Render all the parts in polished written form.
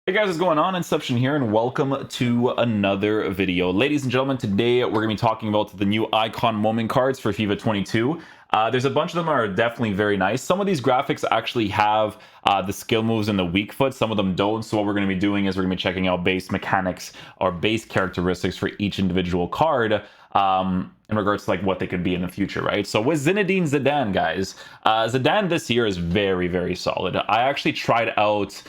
Hey guys, what's going on? Inception here, and welcome to another video. Ladies and gentlemen, today we're going to be talking about the new icon moment cards for FIFA 22. There's a bunch of them are definitely very nice. Some of these graphics actually have the skill moves and the weak foot. Some of them don't. So what we're going to be doing is we're going to be checking out base mechanics or base characteristics for each individual card in regards to like what they could be in the future, right? So with Zinedine Zidane, guys, Zidane this year is very, very solid. I actually tried out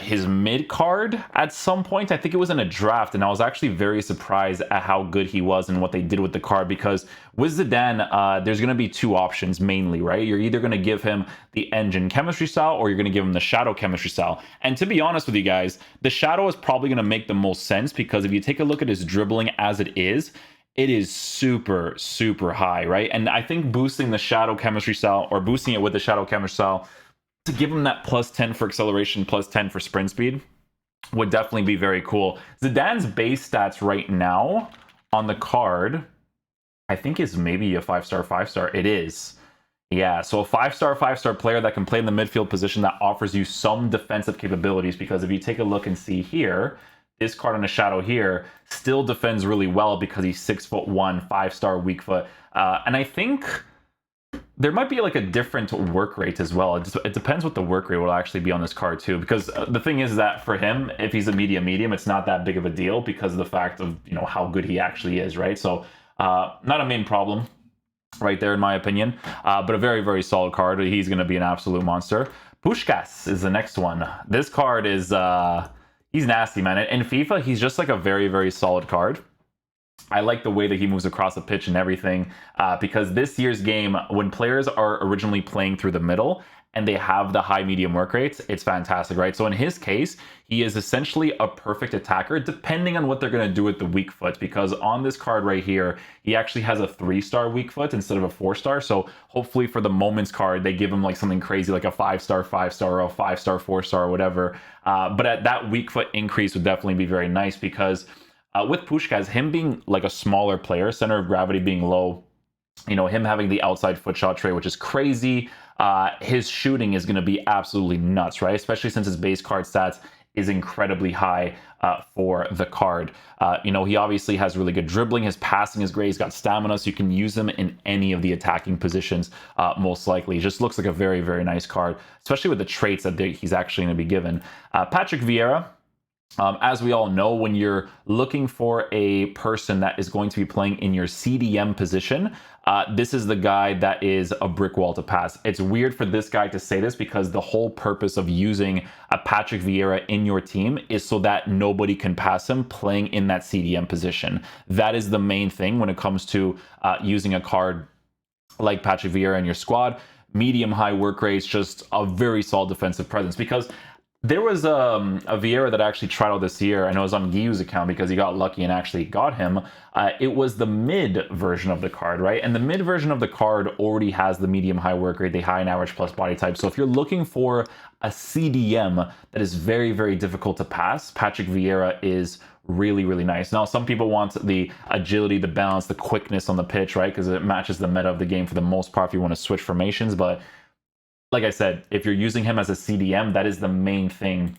his mid card at some point. I think it was in a draft, and I was actually very surprised at how good he was and what they did with the card, because with Zidane, there's going to be two options mainly, right? You're either going to give him the engine chemistry style, or you're going to give him the shadow chemistry style. And to be honest with you guys, the shadow is probably going to make the most sense, because if you take a look at his dribbling as it is super, super high, right? And I think boosting the shadow chemistry style, or boosting it with the shadow chemistry style, to give him that plus 10 for acceleration, plus 10 for sprint speed, would definitely be very cool. Zidane's base stats right now on the card, I think is maybe a 5-star, 5-star. It is. Yeah, so a 5-star, 5-star player that can play in the midfield position that offers you some defensive capabilities, because if you take a look and see here, this card on the shadow here still defends really well because he's 6'1", 5-star weak foot. And I think there might be like a different work rate as well. It depends what the work rate will actually be on this card too, because the thing is that for him, if he's a medium, it's not that big of a deal because of the fact of, you know, how good he actually is, right? So not a main problem right there in my opinion, but a very, very solid card. He's going to be an absolute monster. Puskás is the next one. This card is he's nasty, man. In FIFA, he's just like a very, very solid card. I like the way that he moves across the pitch and everything, because this year's game, when players are originally playing through the middle and they have the high medium work rates, it's fantastic, right? So in his case, he is essentially a perfect attacker, depending on what they're going to do with the weak foot, because on this card right here, he actually has a 3-star weak foot instead of a 4-star. So hopefully for the moments card, they give him like something crazy, like a 5-star, 5-star, or a 5-star, 4-star, or whatever. But at that weak foot increase would definitely be very nice, because with Puskás, him being like a smaller player, center of gravity being low, you know, him having the outside foot shot trait, which is crazy, his shooting is going to be absolutely nuts, right? Especially since his base card stats is incredibly high for the card. You know, he obviously has really good dribbling. His passing is great. He's got stamina, so you can use him in any of the attacking positions, most likely. He just looks like a very, very nice card, especially with the traits that he's actually going to be given. Patrick Vieira, as we all know, when you're looking for a person that is going to be playing in your CDM position, this is the guy that is a brick wall to pass. It's weird for this guy to say this, because the whole purpose of using a Patrick Vieira in your team is so that nobody can pass him playing in that CDM position. That is the main thing when it comes to using a card like Patrick Vieira in your squad. Medium high work rates, just a very solid defensive presence, because there was a Vieira that I actually tried out this year, and it was on Guiu's account because he got lucky and actually got him. It was the mid version of the card, right? And the mid version of the card already has the medium high work rate, the high and average plus body type. So if you're looking for a CDM that is very, very difficult to pass, Patrick Vieira is really, really nice. Now, some people want the agility, the balance, the quickness on the pitch, right? Because it matches the meta of the game for the most part if you want to switch formations. But like I said, if you're using him as a CDM, that is the main thing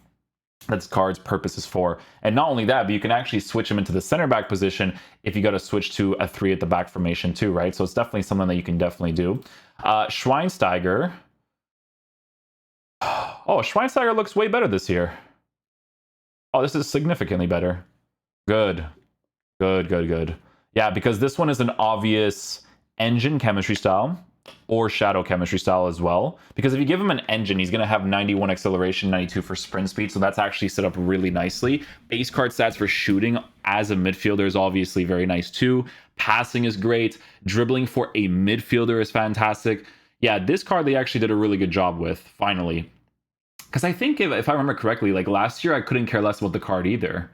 that this card's purpose is for. And not only that, but you can actually switch him into the center back position if you got to switch to a 3 at the back formation too, right? So it's definitely something that you can definitely do. Schweinsteiger. Oh, Schweinsteiger looks way better this year. Oh, this is significantly better. Good. Good, good, good. Yeah, because this one is an obvious engine chemistry style, or shadow chemistry style as well, because if you give him an engine, he's going to have 91 acceleration, 92 for sprint speed, so that's actually set up really nicely. Base card stats for shooting as a midfielder is obviously very nice too. Passing is great. Dribbling for a midfielder is fantastic. Yeah, this card they actually did a really good job with, finally. Because I think, if I remember correctly, like last year I couldn't care less about the card either.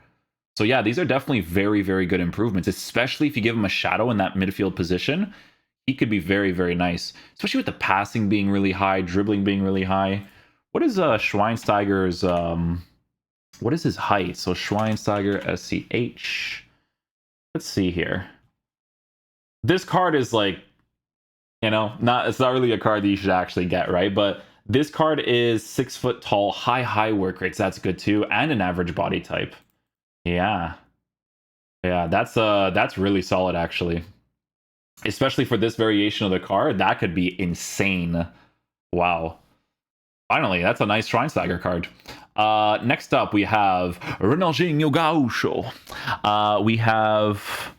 So yeah, these are definitely very, very good improvements, especially if you give him a shadow in that midfield position. He could be very, very nice, especially with the passing being really high, dribbling being really high. What is Schweinsteiger's, what is his height? So Schweinsteiger, SCH. Let's see here. This card is like, you know, it's not really a card that you should actually get, right? But This card is 6 foot tall, high work rates. That's good too, and an average body type. Yeah, yeah, that's really solid actually. Especially for this variation of the card, that could be insane. Wow. Finally, that's a nice Shrine Stagger card. Next up, we have Ronaldinho Gaúcho. We have...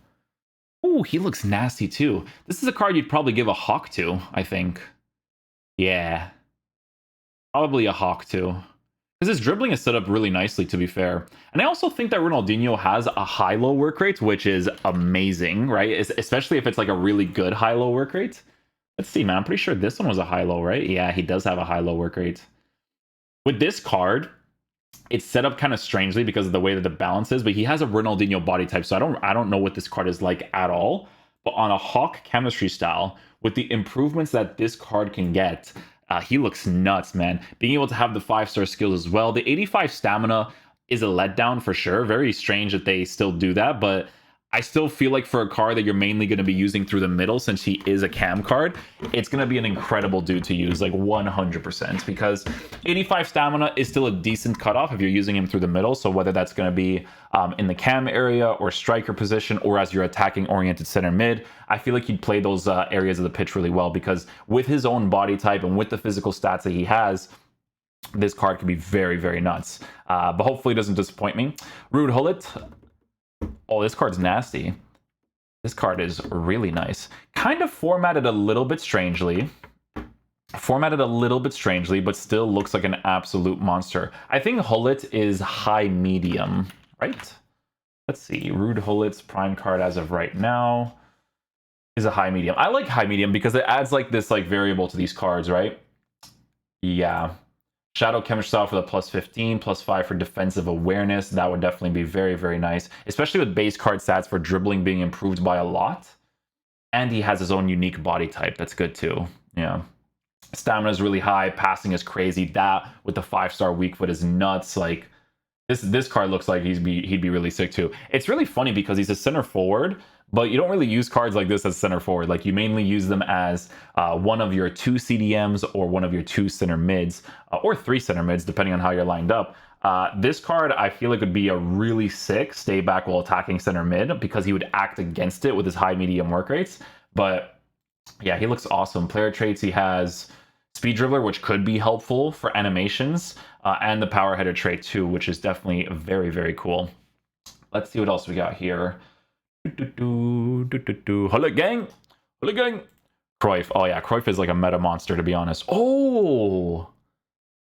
Oh, he looks nasty too. This is a card you'd probably give a Hawk to, I think. Yeah. Probably a Hawk to. Because his dribbling is set up really nicely, to be fair. And I also think that Ronaldinho has a high-low work rate, which is amazing, right? Especially if it's like a really good high-low work rate. Let's see, man. I'm pretty sure this one was a high-low, right? Yeah, he does have a high-low work rate. With this card, it's set up kind of strangely because of the way that the balance is, but he has a Ronaldinho body type, so I don't know what this card is like at all. But on a Hawk chemistry style, with the improvements that this card can get, he looks nuts, man. Being able to have the 5-star skills as well. The 85 stamina is a letdown for sure. Very strange that they still do that, but I still feel like for a card that you're mainly going to be using through the middle, since he is a cam card, it's going to be an incredible dude to use, like 100%, because 85 stamina is still a decent cutoff if you're using him through the middle. So whether that's going to be in the cam area or striker position or as your attacking oriented center mid, I feel like he'd play those areas of the pitch really well, because with his own body type and with the physical stats that he has, this card can be very nuts. But hopefully it doesn't disappoint me. Ruud Gullit. Oh, this card's nasty. This card is really nice. Kind of formatted a little bit strangely. But still looks like an absolute monster. I think Gullit is high medium, right? Let's see. Ruud Gullit's prime card as of right now is a high medium. I like high medium because it adds like this like variable to these cards, right? Yeah. Shadow Chemistry style for the plus 15, plus 5 for defensive awareness. That would definitely be very nice, especially with base card stats for dribbling being improved by a lot. And he has his own unique body type. That's good too. Yeah. Stamina is really high. Passing is crazy. That with the 5-star weak foot is nuts. Like this card looks like he'd be really sick too. It's really funny because he's a center forward, but you don't really use cards like this as center forward. Like you mainly use them as one of your 2 CDMs or one of your 2 center mids or 3 center mids, depending on how you're lined up. This card, I feel like would be a really sick stay back while attacking center mid because he would act against it with his high medium work rates. But yeah, he looks awesome. Player traits, he has Speed Dribbler, which could be helpful for animations, and the Power Header trait too, which is definitely very cool. Let's see what else we got here. Gullit gang. Cruyff. Oh yeah, Cruyff is like a meta monster, to be honest. Oh,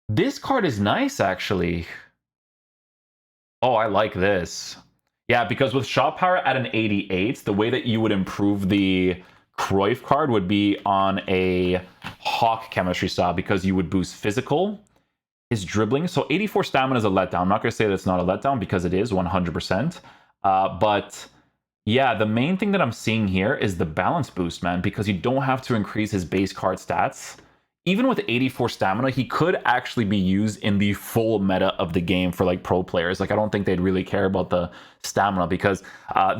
this card is nice actually. Oh, I like this. Yeah, because with shot power at an 88, the way that you would improve the Cruyff card would be on a Hawk chemistry style, because you would boost physical, his dribbling. So 84 stamina is a letdown. I'm not going to say that's not a letdown because it is 100%. But yeah, the main thing that I'm seeing here is the balance boost, man, because you don't have to increase his base card stats. Even with 84 stamina, he could actually be used in the full meta of the game for like pro players. Like I don't think they'd really care about the stamina, because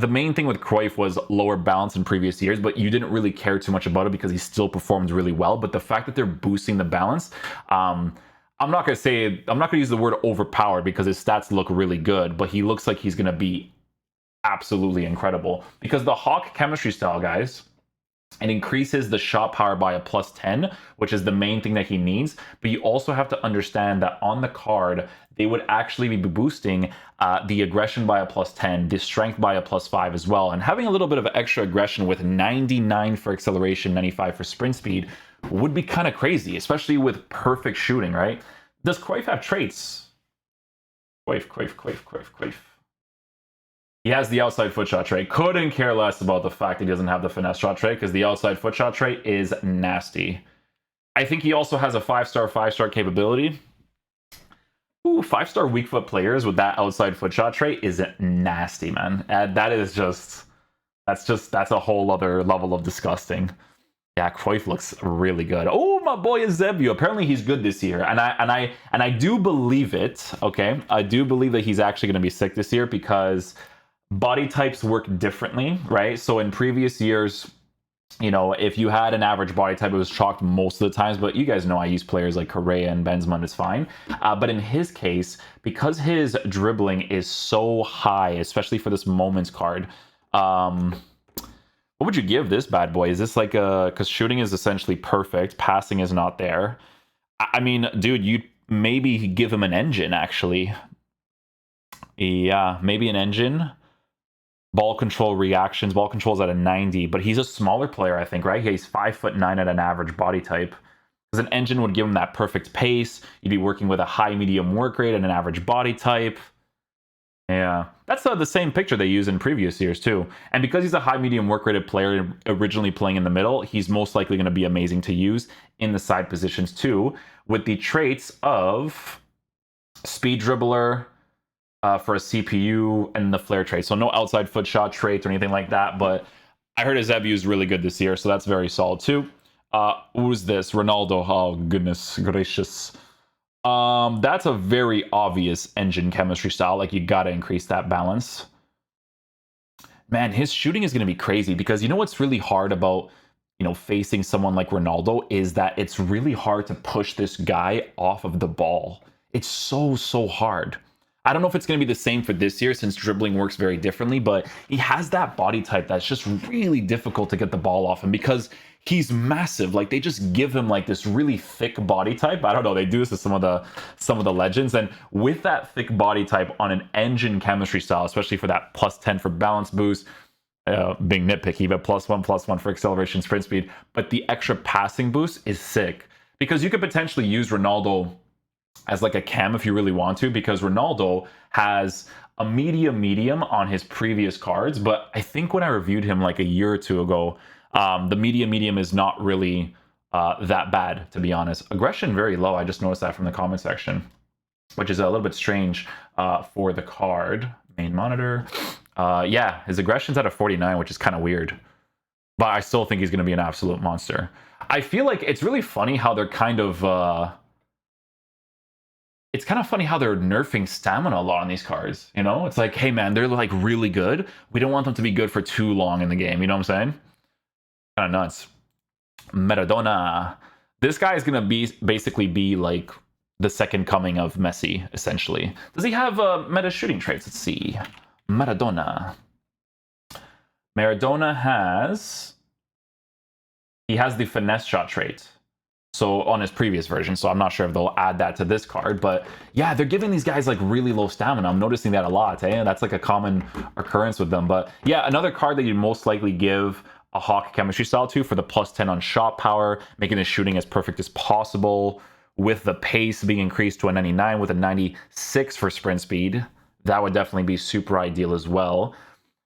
the main thing with Cruyff was lower balance in previous years, but you didn't really care too much about it because he still performed really well. But the fact that they're boosting the balance, I'm not going to use the word overpowered because his stats look really good, but he looks like he's going to be absolutely incredible, because the Hawk chemistry style, guys, it increases the shot power by a plus 10, which is the main thing that he needs. But you also have to understand that on the card, they would actually be boosting the aggression by a plus 10, the strength by a plus 5 as well. And having a little bit of extra aggression with 99 for acceleration, 95 for sprint speed would be kind of crazy, especially with perfect shooting, right? Does Cruyff have traits? Cruyff. He has the outside foot shot trait. Couldn't care less about the fact that he doesn't have the finesse shot trait, because the outside foot shot trait is nasty. I think he also has a 5-star capability. Ooh, 5-star weak foot players with that outside foot shot trait is nasty, man. That's a whole other level of disgusting. Yeah, Cruyff looks really good. Oh, my boy Eusebio. Apparently he's good this year. And I do believe it, okay? I do believe that he's actually going to be sick this year, because body types work differently, right? So in previous years, You know, if you had an average body type, it was chalked most of the times, but you guys know I use players like Correa and Benzema, and it's fine. But in his case, because his dribbling is so high, especially for this moments card, what would you give this bad boy? Is this like a, because shooting is essentially perfect, passing is not there. I mean, dude, you'd maybe give him an engine, actually. Yeah, maybe an engine. Ball control reactions. Ball control's at a 90, but he's a smaller player, I think, right? He's 5'9" at an average body type. Because an engine would give him that perfect pace. You'd be working with a high medium work rate and an average body type. Yeah, that's the same picture they use in previous years too. And because he's a high medium work rated player originally playing in the middle, he's most likely going to be amazing to use in the side positions too, with the traits of speed dribbler, for a CPU, and the flare trait. So no outside foot shot traits or anything like that, but I heard his Ebu is really good this year, so that's very solid too. Who's this? Ronaldo. Oh, goodness gracious. That's a very obvious engine chemistry style. Like, you gotta increase that balance. Man, his shooting is gonna be crazy, because you know what's really hard about, you know, facing someone like Ronaldo is that it's really hard to push this guy off of the ball. It's so hard. I don't know if it's going to be the same for this year, since dribbling works very differently, but he has that body type that's just really difficult to get the ball off him, because he's massive. Like, they just give him like this really thick body type. I don't know, they do this to some of the legends, and with that thick body type on an engine chemistry style, especially for that +10 for balance boost, being nitpicky, but +1 for acceleration, sprint speed, but the extra passing boost is sick, because you could potentially use Ronaldo as like a cam if you really want to, because Ronaldo has a medium on his previous cards, but I think when I reviewed him like a year or two ago, the medium is not really that bad, to be honest. Aggression very low. I just noticed that from the comment section, which is a little bit strange for the card. Main monitor. Yeah, his aggression's at a 49, which is kind of weird, but I still think he's going to be an absolute monster. I feel like it's really funny how they're kind of it's kind of funny how they're nerfing stamina a lot on these cards. You know, it's like, hey man, they're like really good. We don't want them to be good for too long in the game. You know what I'm saying? Kind of nuts. Maradona. This guy is gonna be basically be like the second coming of Messi, essentially. Does he have meta shooting traits? Let's see. Maradona. Maradona has. He has the finesse shot trait. So on his previous version, so I'm not sure if they'll add that to this card, but yeah, they're giving these guys like really low stamina. I'm noticing that a lot, eh? That's like a common occurrence with them. But yeah, another card that you'd most likely give a Hawk chemistry style to, for the +10 on shot power, making the shooting as perfect as possible, with the pace being increased to a 99 with a 96 for sprint speed. That would definitely be super ideal as well.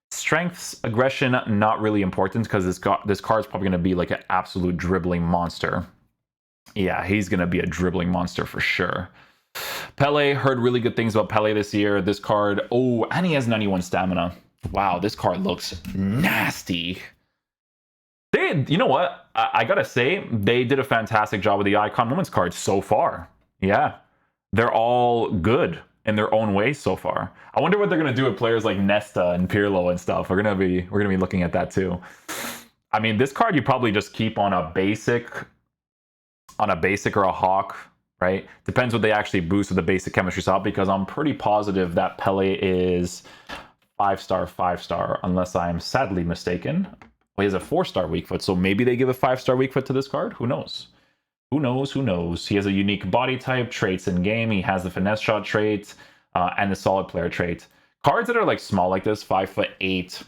Strengths, aggression, not really important, because this card is probably going to be like an absolute dribbling monster. Yeah, he's going to be a dribbling monster for sure. Pele, heard really good things about Pele this year. This card, oh, and he has 91 stamina. Wow, this card looks nasty. You know what? I gotta say, they did a fantastic job with the Icon Moments cards so far. Yeah, they're all good in their own way so far. I wonder what they're gonna do with players like Nesta and Pirlo and stuff. We're gonna be looking at that too. I mean, this card you probably just keep on a basic or a Hawk, right? Depends what they actually boost with the basic chemistry style, because I'm pretty positive that Pele is 5-star, unless I'm sadly mistaken. Well, he has a 4-star weak foot, so maybe they give a 5-star weak foot to this card. Who knows? Who knows? He has a unique body type, traits in game. He has the finesse shot trait and the solid player trait. Cards that are like small like this, 5'8",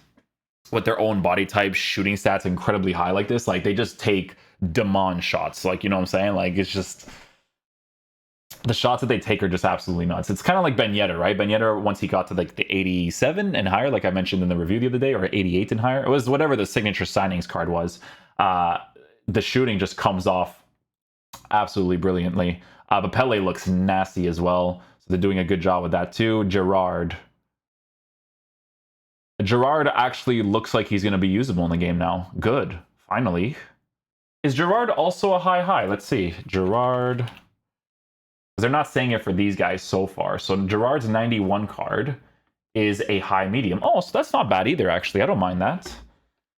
with their own body type, shooting stats incredibly high like this, like they just take demand shots. Like, you know what I'm saying? Like, it's just the shots that they take are just absolutely nuts. It's kind of like Ben Yedder, right? Ben Yedder, once he got to like the 87 and higher, like I mentioned in the review the other day, or 88 and higher, it was whatever the signature signings card was. The shooting just comes off absolutely brilliantly. But Pele looks nasty as well, so they're doing a good job with that too. Gerard actually looks like he's going to be usable in the game now. Good, finally. Is Gerard also a high? Let's see. Gerard. They're not saying it for these guys so far. So Gerard's 91 card is a high medium. Oh, so that's not bad either, actually. I don't mind that.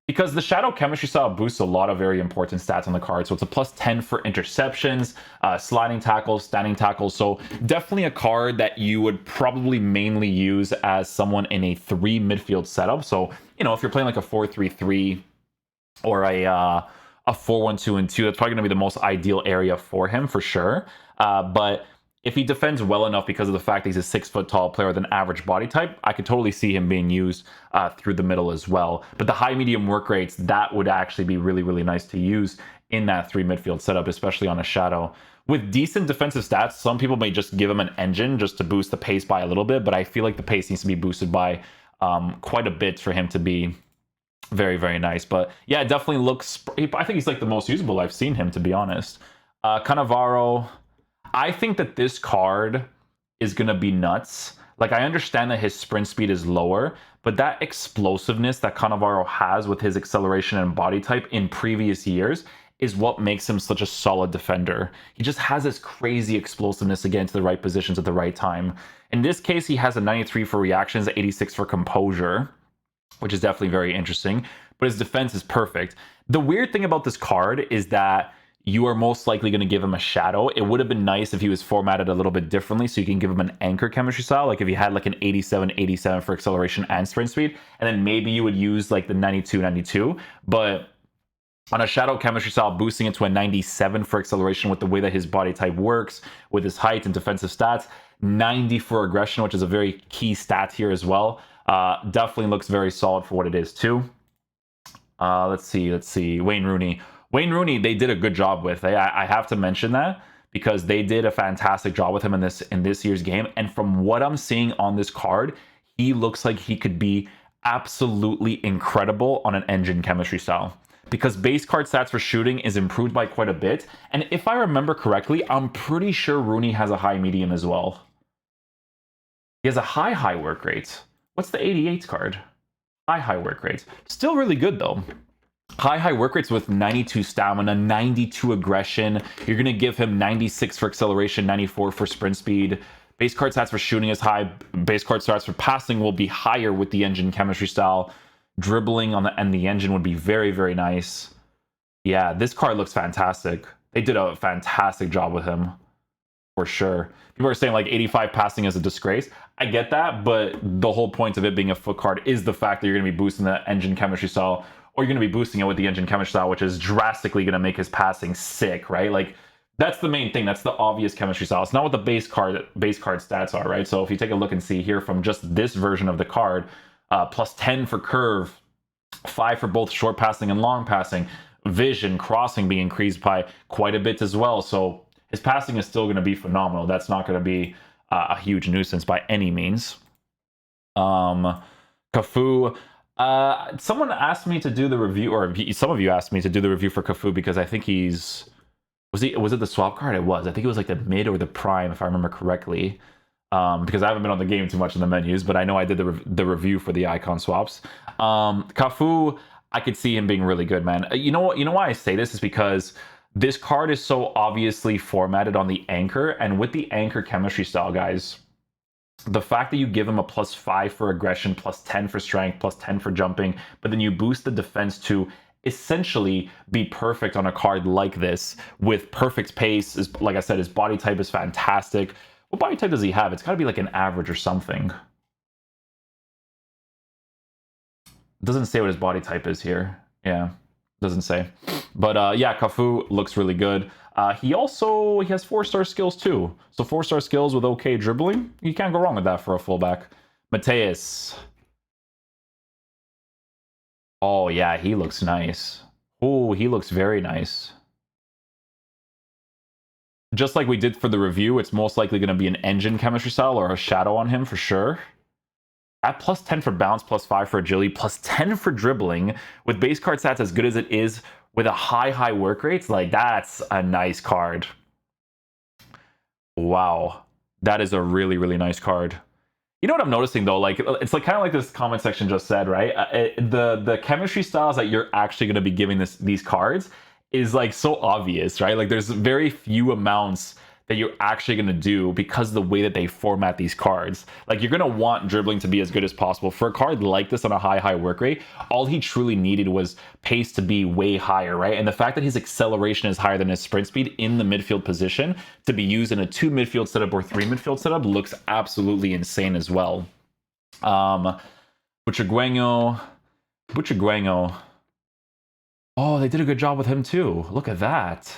because the Shadow Chemistry Style boosts a lot of very important stats on the card. So it's a +10 for interceptions, sliding tackles, standing tackles. So definitely a card that you would probably mainly use as someone in a 3 midfield setup. So, you know, if you're playing like a 4-3-3 or a 4-1-2-2, that's probably going to be the most ideal area for him for sure. But if he defends well enough because of the fact that he's a 6-foot tall player with an average body type, I could totally see him being used through the middle as well. But the high medium work rates, that would actually be really, really nice to use in that 3 midfield setup, especially on a Shadow. With decent defensive stats, some people may just give him an engine just to boost the pace by a little bit, but I feel like the pace needs to be boosted by quite a bit for him to be very, very nice. But yeah, it definitely looks, I think he's like the most usable I've seen him, to be honest. Cannavaro, I think that this card is going to be nuts. Like, I understand that his sprint speed is lower, but that explosiveness that Cannavaro has with his acceleration and body type in previous years is what makes him such a solid defender. He just has this crazy explosiveness to get into the right positions at the right time. In this case, he has a 93 for reactions, 86 for composure, which is definitely very interesting, but his defense is perfect. The weird thing about this card is that you are most likely going to give him a Shadow. It would have been nice if he was formatted a little bit differently, so you can give him an anchor chemistry style, like if he had like an 87 for acceleration and sprint speed, and then maybe you would use like the 92, but on a Shadow chemistry style, boosting it to a 97 for acceleration with the way that his body type works, with his height and defensive stats, 90 for aggression, which is a very key stat here as well. Definitely looks very solid for what it is too. Let's see. Wayne Rooney, they did a good job with. I have to mention that because they did a fantastic job with him in this year's game. And from what I'm seeing on this card, he looks like he could be absolutely incredible on an engine chemistry style, because base card stats for shooting is improved by quite a bit. And if I remember correctly, I'm pretty sure Rooney has a high medium as well. He has a high work rate. What's the 88 card? High work rate. Still really good though. High work rates with 92 stamina, 92 aggression. You're going to give him 96 for acceleration, 94 for sprint speed. Base card stats for shooting is high. Base card stats for passing will be higher with the engine chemistry style. Dribbling on the engine would be very, very nice. Yeah, this card looks fantastic. They did a fantastic job with him, for sure. People are saying like 85 passing is a disgrace. I get that, but the whole point of it being a foot card is the fact that you're going to be boosting the engine chemistry style, or you're going to be boosting it with the engine chemistry style, which is drastically going to make his passing sick, right? Like, that's the main thing. That's the obvious chemistry style. It's not what the base card stats are, right? So if you take a look and see here from just this version of the card, +10 for curve, 5 for both short passing and long passing, vision, crossing being increased by quite a bit as well. So his passing is still going to be phenomenal. That's not going to be a huge nuisance by any means. Cafu. Someone asked me to do the review, or some of you asked me to do the review for Cafu because I think he's... Was it the swap card? It was. I think it was like the mid or the prime, if I remember correctly. Because I haven't been on the game too much in the menus, but I know I did the review for the icon swaps. Cafu, I could see him being really good, man. You know why I say this is because this card is so obviously formatted on the anchor, and with the anchor chemistry style, guys, the fact that you give him a +5 for aggression, +10 for strength, +10 for jumping, but then you boost the defense to essentially be perfect on a card like this with perfect pace. Like I said, his body type is fantastic. What body type does he have? It's got to be like an average or something. It doesn't say what his body type is here. Yeah, doesn't say. But yeah, Cafu looks really good. He has 4-star skills too. So 4-star skills with okay dribbling. You can't go wrong with that for a fullback. Mateus. Oh yeah, he looks nice. Oh, he looks very nice. Just like we did for the review, it's most likely going to be an engine chemistry style or a Shadow on him for sure. At +10 for bounce, +5 for agility, +10 for dribbling, with base card stats as good as it is, with a high work rates, like, that's a nice card. Wow. That is a really, really nice card. You know what I'm noticing though? Like, it's like kind of like this comment section just said, right? The chemistry styles that you're actually going to be giving these cards is like so obvious, right? Like, there's very few amounts that you're actually going to do because of the way that they format these cards. Like, you're going to want dribbling to be as good as possible. For a card like this on a high work rate, all he truly needed was pace to be way higher, right? And the fact that his acceleration is higher than his sprint speed in the midfield position to be used in a 2 midfield setup or 3 midfield setup looks absolutely insane as well. Butragueño. Oh, they did a good job with him too. Look at that.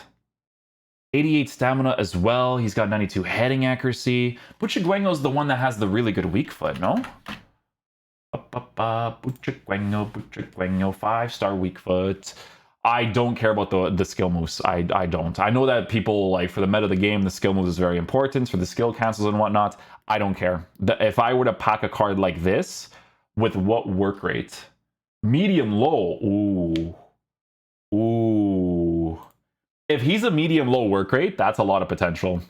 88 stamina as well. He's got 92 heading accuracy. Butragueño's the one that has the really good weak foot, no? Butragueño, 5-star weak foot. I don't care about the skill moves. I don't. I know that people, like, for the meta of the game, the skill moves is very important for the skill cancels and whatnot. I don't care. If I were to pack a card like this, with what work rate? Medium low. Ooh. If he's a medium low work rate, that's a lot of potential.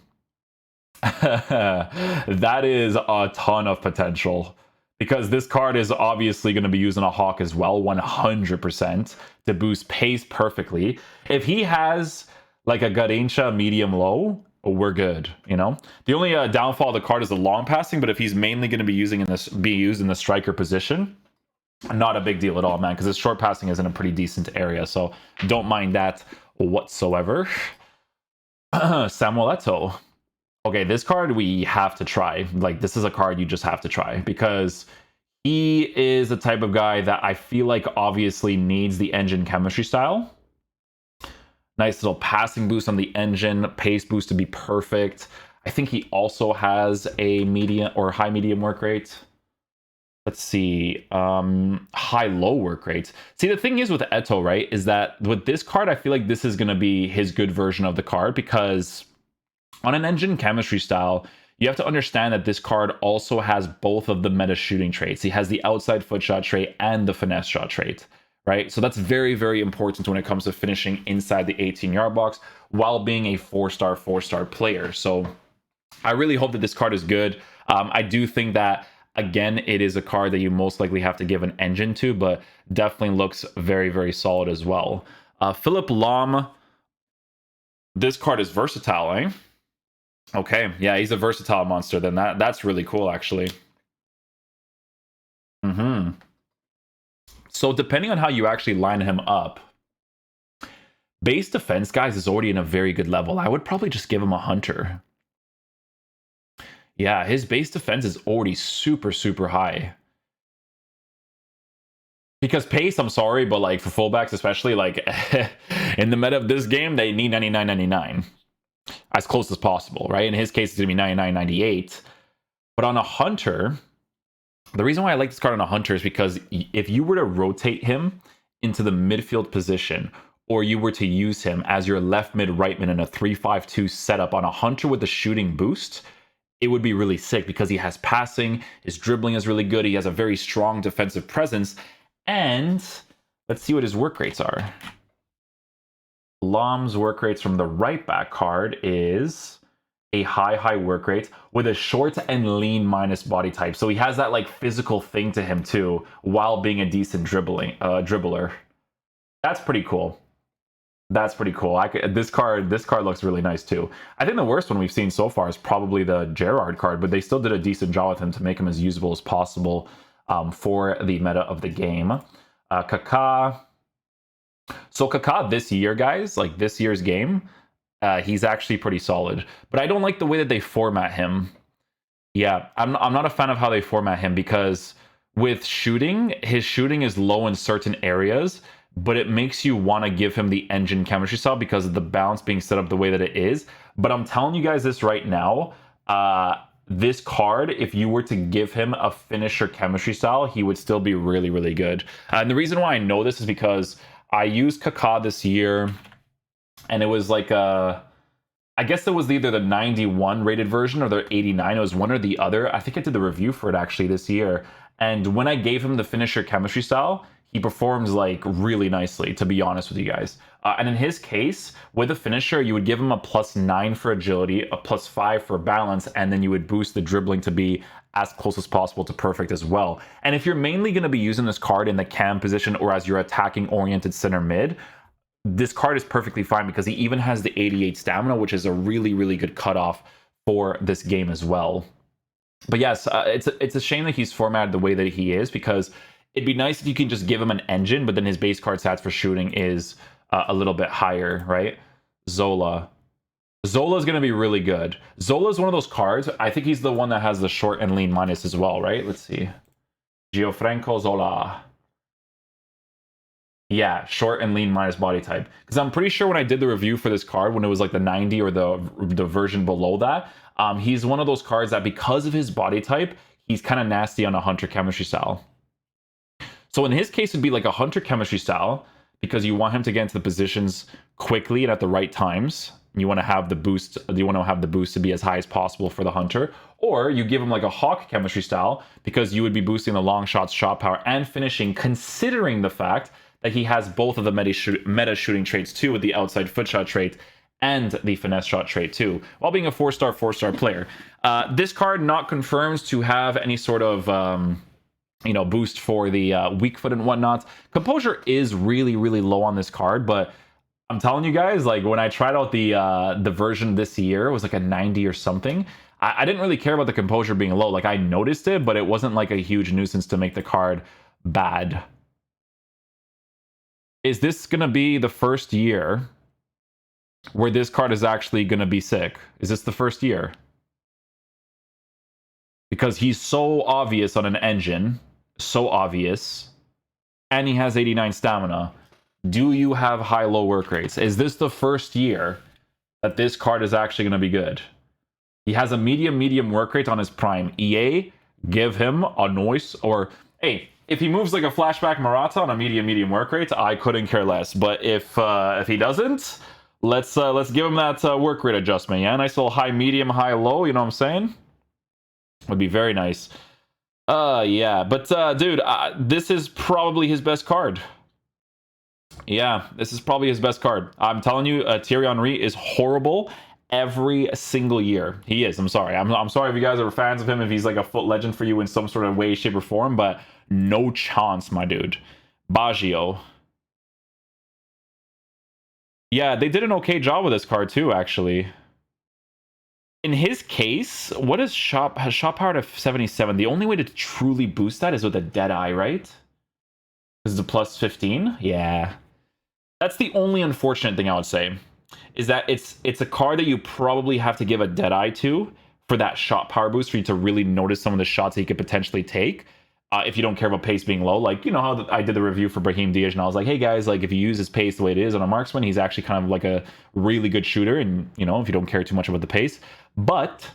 That is a ton of potential. Because this card is obviously going to be using a Hawk as well, 100%, to boost pace perfectly. If he has like a Garincha medium low, we're good, you know? The only downfall of the card is the long passing, but if he's mainly going to be used in the striker position, not a big deal at all, man, because his short passing is in a pretty decent area, so don't mind that whatsoever. Samuel Eto'o. Okay, this card we have to try. Like, this is a card you just have to try because he is the type of guy that I feel like obviously needs the engine chemistry style. Nice little passing boost on the engine, pace boost to be perfect. I think he also has a medium or high medium work rate. Let's see, high low work rate. See, the thing is with Eto'o, right, is that with this card, I feel like this is going to be his good version of the card because on an engine chemistry style, you have to understand that this card also has both of the meta shooting traits. He has the outside foot shot trait and the finesse shot trait, right? So that's very, very important when it comes to finishing inside the 18-yard box while being a 4-star player. So I really hope that this card is good. I do think that, again, it is a card that you most likely have to give an engine to, but definitely looks very, very solid as well. Philipp Lahm. This card is versatile, eh? Okay, yeah, he's a versatile monster. Then that's really cool, actually. So depending on how you actually line him up, base defense, guys, is already in a very good level. I would probably just give him a hunter. Yeah, his base defense is already super, super high. Because pace, I'm sorry, but like for fullbacks, especially like in the meta of this game, they need 99.99. As close as possible, right? In his case, it's going to be 99.98. But on a hunter, the reason why I like this card on a hunter is because if you were to rotate him into the midfield position, or you were to use him as your left mid, right mid in a 3-5-2 setup on a hunter with a shooting boost, it would be really sick because he has passing, his dribbling is really good, he has a very strong defensive presence, and let's see what his work rates are. Lahm's work rates from the right back card is a high work rate with a short and lean minus body type. So he has that like physical thing to him too, while being a decent dribbler. That's pretty cool. That's pretty cool. This card looks really nice too. I think the worst one we've seen so far is probably the Gerrard card, but they still did a decent job with him to make him as usable as possible for the meta of the game. Kaká. So Kaká this year, guys, like this year's game, he's actually pretty solid. But I don't like the way that they format him. Yeah, I'm not a fan of how they format him because with shooting, his shooting is low in certain areas, but it makes you want to give him the engine chemistry style because of the balance being set up the way that it is. But I'm telling you guys this right now, this card, if you were to give him a finisher chemistry style, he would still be really, really good. And the reason why I know this is because I used Kaká this year, and it was like I guess it was either the 91 rated version or the 89. It was one or the other. I think I did the review for it actually this year. And when I gave him the finisher chemistry style, he performs like really nicely, to be honest with you guys. And in his case, with a finisher, you would give him a +9 for agility, a +5 for balance, and then you would boost the dribbling to be as close as possible to perfect as well. And if you're mainly going to be using this card in the cam position or as your attacking oriented center mid, this card is perfectly fine because he even has the 88 stamina, which is a really, really good cutoff for this game as well. But yes, it's a shame that he's formatted the way that he is, because it'd be nice if you can just give him an engine, but then his base card stats for shooting is a little bit higher, right? Zola. Zola's going to be really good. Zola's one of those cards. I think he's the one that has the short and lean minus as well, right? Let's see. Gianfranco Zola. Yeah, short and lean minus body type. Because I'm pretty sure when I did the review for this card, when it was like the 90 or the version below that, he's one of those cards that because of his body type, he's kind of nasty on a hunter chemistry style. So in his case, it'd be like a hunter chemistry style, because you want him to get into the positions quickly and at the right times. You want to have the boost. You want to have the boost to be as high as possible for the hunter, or you give him like a hawk chemistry style, because you would be boosting the long shots, shot power, and finishing, considering the fact that he has both of the meta shooting traits too, with the outside foot shot trait and the finesse shot trait too, while being a 4-star player. This card not confirmed to have any sort of boost for the weak foot and whatnot. Composure is really, really low on this card, but I'm telling you guys, like when I tried out the version this year, it was like a 90 or something. I didn't really care about the composure being low. Like I noticed it, but it wasn't like a huge nuisance to make the card bad. Is this going to be the first year where this card is actually going to be sick? Is this the first year? Because he's so obvious on an engine, so obvious, and he has 89 stamina. Do you have high-low work rates? Is this the first year that this card is actually going to be good? He has a medium work rate on his prime. EA, give him a noise, or hey, if he moves like a flashback Murata on a medium work rate, I couldn't care less. But if he doesn't, let's give him that work rate adjustment. Yeah, nice little high, medium, high, low. You know what I'm saying? Would be very nice. Yeah, but dude, this is probably his best card. Yeah, this is probably his best card. I'm telling you, Thierry Henry is horrible every single year. He is. I'm sorry. I'm sorry if you guys are fans of him, if he's like a foot legend for you in some sort of way, shape, or form, but no chance, my dude. Baggio. Yeah, they did an okay job with this card too, actually. In his case, what is has shot power to 77? The only way to truly boost that is with a Deadeye, right? This is a plus 15? Yeah. That's the only unfortunate thing I would say, is that it's a card that you probably have to give a Deadeye to for that shot power boost, for you to really notice some of the shots that he could potentially take. If you don't care about pace being low, like, you know how I did the review for Brahim Diaz, and I was like, hey guys, like if you use his pace the way it is on a marksman, he's actually kind of like a really good shooter, and you know, if you don't care too much about the pace. But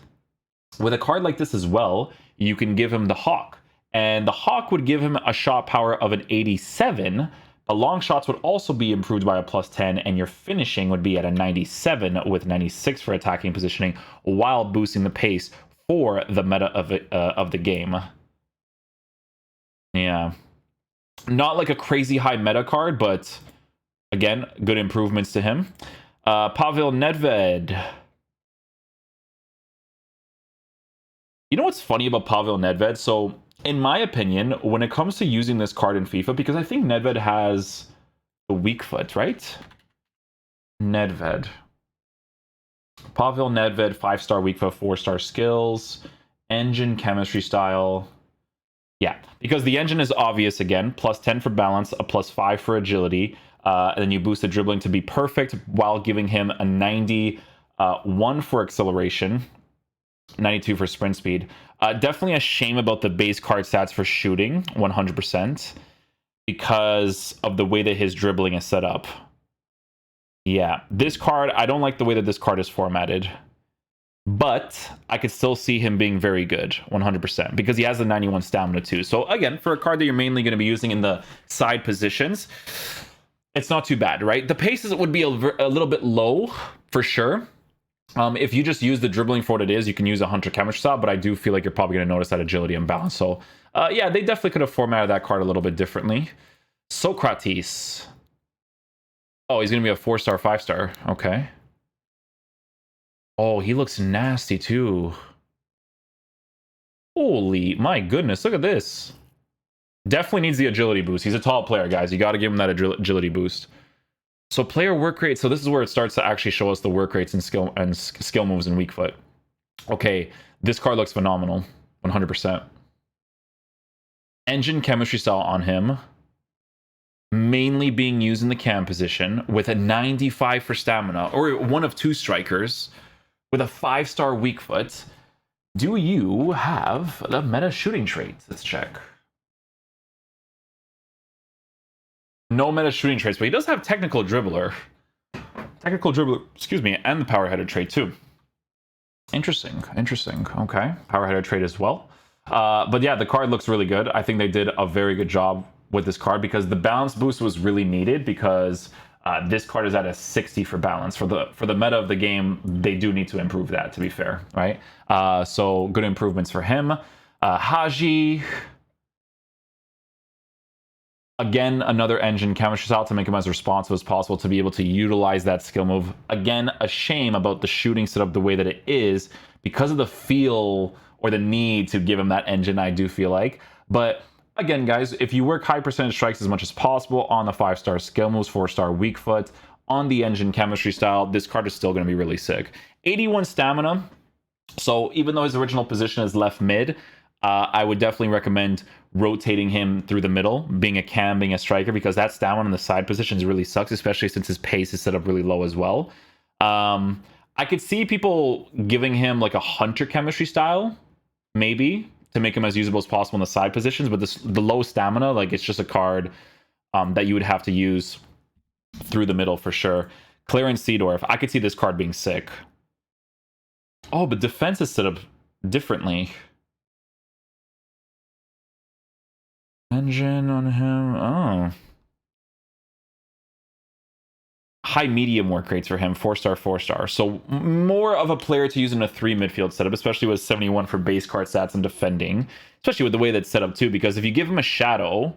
with a card like this as well, you can give him the Hawk, and the Hawk would give him a shot power of an 87. The long shots would also be improved by a plus 10, and your finishing would be at a 97 with 96 for attacking positioning, while boosting the pace for the meta of the game. Yeah. Not like a crazy high meta card, but again, good improvements to him. Pavel Nedved. You know what's funny about Pavel Nedved? So, in my opinion, when it comes to using this card in FIFA, because I think Nedved has a weak foot, right? Nedved. Pavel Nedved, 5-star weak foot, 4-star skills, engine chemistry style. Yeah, because the engine is obvious again, plus 10 for balance, a plus 5 for agility, and then you boost the dribbling to be perfect while giving him a 91 for acceleration, 92 for sprint speed. Definitely a shame about the base card stats for shooting, 100%, because of the way that his dribbling is set up. Yeah, this card, I don't like the way that this card is formatted. But I could still see him being very good, 100%, because he has the 91 stamina too. So again, for a card that you're mainly going to be using in the side positions, it's not too bad, right? The paces would be a little bit low, for sure. If you just use the dribbling for what it is, you can use a hunter chemistry style, but I do feel like you're probably going to notice that agility and balance. So yeah, they definitely could have formatted that card a little bit differently. Socrates. Oh, he's going to be a 4-star, 5-star. Okay. Oh, he looks nasty too. Holy, my goodness, look at this. Definitely needs the agility boost. He's a tall player, guys. You got to give him that agility boost. So player work rate. So this is where it starts to actually show us the work rates and skill moves in weak foot. Okay, this card looks phenomenal, 100%. Engine chemistry style on him, mainly being used in the cam position with a 95 for stamina, or one of two strikers with a 5-star weak foot. Do you have the meta shooting traits? Let's check. No meta shooting traits, but he does have technical dribbler. Excuse me, and the power header trait too. Interesting. Okay, power header trait as well. But yeah, the card looks really good. I think they did a very good job with this card because the balance boost was really needed because this card is at a 60 for balance. For the meta of the game, they do need to improve that, to be fair, right? So good improvements for him. Haji, again, another engine chemistry style to make him as responsive as possible to be able to utilize that skill move. Again, a shame about the shooting setup the way that it is because of the feel or the need to give him that engine, I do feel like. But again, guys, if you work high percentage strikes as much as possible on the 5-star skill moves, 4-star weak foot, on the engine chemistry style, this card is still going to be really sick. 81 stamina. So even though his original position is left mid, I would definitely recommend rotating him through the middle, being a cam, being a striker, because that stamina on the side positions really sucks, especially since his pace is set up really low as well. I could see people giving him like a hunter chemistry style, maybe, to make him as usable as possible in the side positions, but the low stamina, like, it's just a card that you would have to use through the middle for sure. Clarence Seedorf, I could see this card being sick. Oh, but defense is set up differently. Engine on him. Oh. High medium work rates for him, 4-star, 4-star. So more of a player to use in a 3 midfield setup, especially with 71 for base card stats and defending, especially with the way that's set up too, because if you give him a shadow,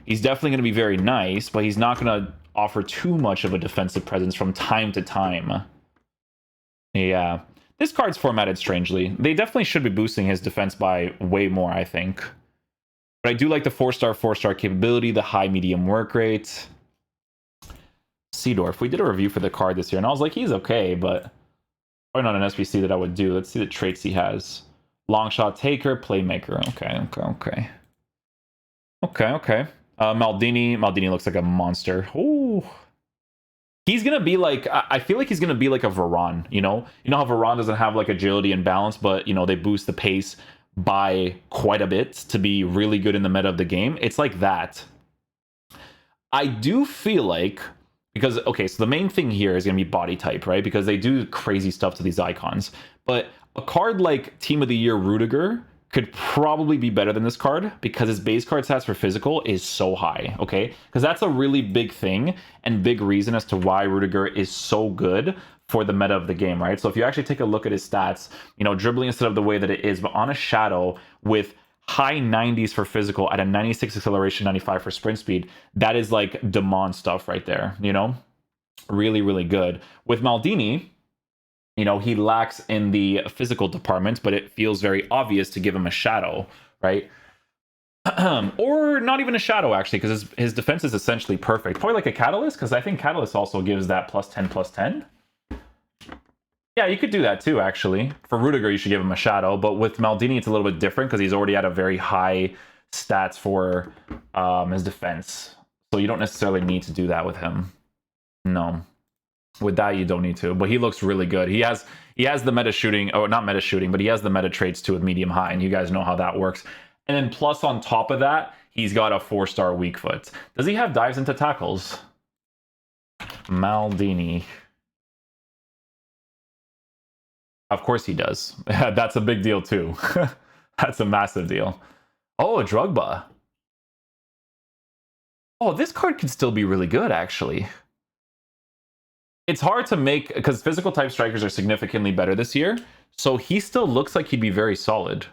he's definitely going to be very nice, but he's not going to offer too much of a defensive presence from time to time. Yeah. This card's formatted strangely. They definitely should be boosting his defense by way more, I think. But I do like the 4-star, 4-star capability, the high medium work rate. Seedorf, we did a review for the card this year, and I was like, he's okay, but probably not an SBC that I would do. Let's see the traits he has. Long shot taker, playmaker. Okay. Maldini looks like a monster. Ooh. He's going to be like, I feel like he's going to be like a Varane, you know? You know how Varane doesn't have like agility and balance, but, you know, they boost the pace by quite a bit to be really good in the meta of the game. It's like that. I do feel like, because, okay, so the main thing here is going to be body type, right? Because they do crazy stuff to these icons. But a card like Team of the Year Rudiger could probably be better than this card because his base card stats for physical is so high, okay? Because that's a really big thing and big reason as to why Rudiger is so good for the meta of the game, right? So if you actually take a look at his stats, you know, dribbling instead of the way that it is, but on a shadow with high 90s for physical at a 96 acceleration, 95 for sprint speed, that is like Demon stuff right there, you know? Really, really good. With Maldini, you know, he lacks in the physical department, but it feels very obvious to give him a shadow, right? Or not even a shadow, actually, because his defense is essentially perfect. Probably like a Catalyst, because I think Catalyst also gives that +10/+10. Yeah, you could do that too, actually. For Rudiger, you should give him a shadow, but with Maldini, it's a little bit different because he's already at a very high stats for his defense. So you don't necessarily need to do that with him. No. With that, you don't need to, but he looks really good. He has the meta shooting, or not meta shooting, but he has the meta traits too with medium high, and you guys know how that works. And then plus on top of that, he's got a 4-star weak foot. Does he have dives into tackles? Maldini. Of course he does. That's a big deal too. That's a massive deal. Oh, a Drogba. Oh, this card could still be really good, actually. It's hard to make, because physical type strikers are significantly better this year, so he still looks like he'd be very solid.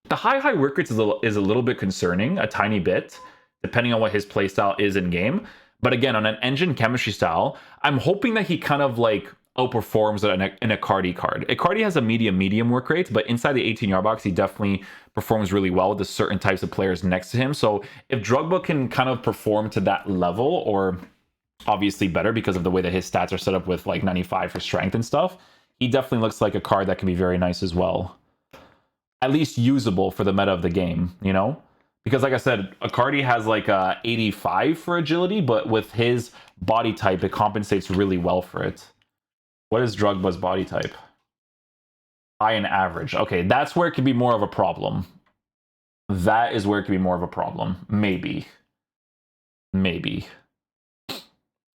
The high work rates is a little bit concerning, a tiny bit, depending on what his playstyle is in game. But again, on an engine chemistry style, I'm hoping that he kind of like outperforms in a Icardi card. Icardi has a medium work rate, but inside the 18-yard box, he definitely performs really well with the certain types of players next to him. So if Drogba can kind of perform to that level, or obviously better because of the way that his stats are set up with like 95 for strength and stuff. He definitely looks like a card that can be very nice as well. At least usable for the meta of the game, you know? Because like I said, Icardi has like 85 for agility, but with his body type, it compensates really well for it. What is Drogba's body type? High and average. Okay, that's where it could be more of a problem. That is where it could be more of a problem. Maybe. Maybe.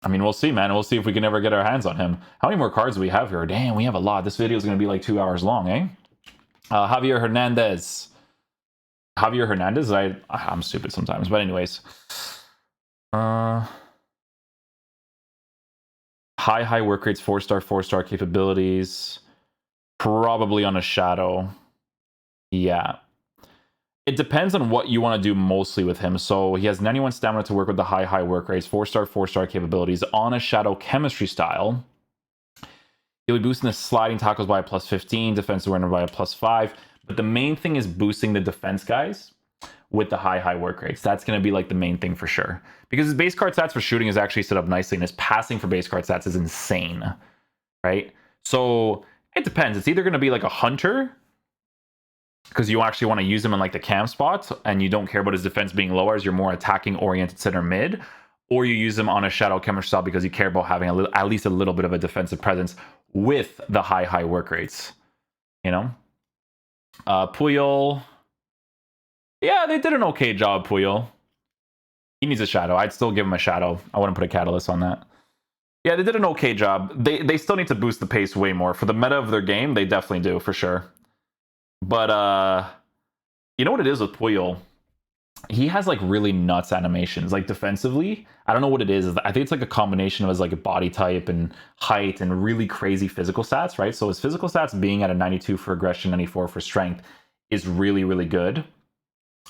I mean, we'll see, man. We'll see if we can ever get our hands on him. How many more cards do we have here? Damn, we have a lot. This video is going to be like 2 hours long, eh? Javier Hernandez. Javier Hernandez? I'm stupid sometimes, but anyways. High work rates, 4-star capabilities. Probably on a shadow. Yeah. It depends on what you want to do mostly with him. So he has 91 stamina to work with the high work rates, 4-star capabilities on a shadow chemistry style. He'll be boosting the sliding tackles by a +15, defensive awareness by a +5. But the main thing is boosting the defense guys with the high work rates. That's going to be like the main thing for sure. Because his base card stats for shooting is actually set up nicely, and his passing for base card stats is insane, right? So it depends. It's either going to be like a hunter, because you actually want to use him in like the cam spot, and you don't care about his defense being lower as you're more attacking oriented center mid, or you use him on a shadow chemistry style because you care about having at least a little bit of a defensive presence with the high work rates, you know? Puyol. Yeah, they did an okay job, Puyol. He needs a shadow. I'd still give him a shadow. I wouldn't put a catalyst on that. Yeah, they did an okay job. They still need to boost the pace way more. For the meta of their game, they definitely do, for sure. But, you know what it is with Puyol? He has, like, really nuts animations. Like, defensively, I don't know what it is. I think it's, like, a combination of his, like, a body type and height and really crazy physical stats, right? So his physical stats being at a 92 for aggression, 94 for strength is really, really good.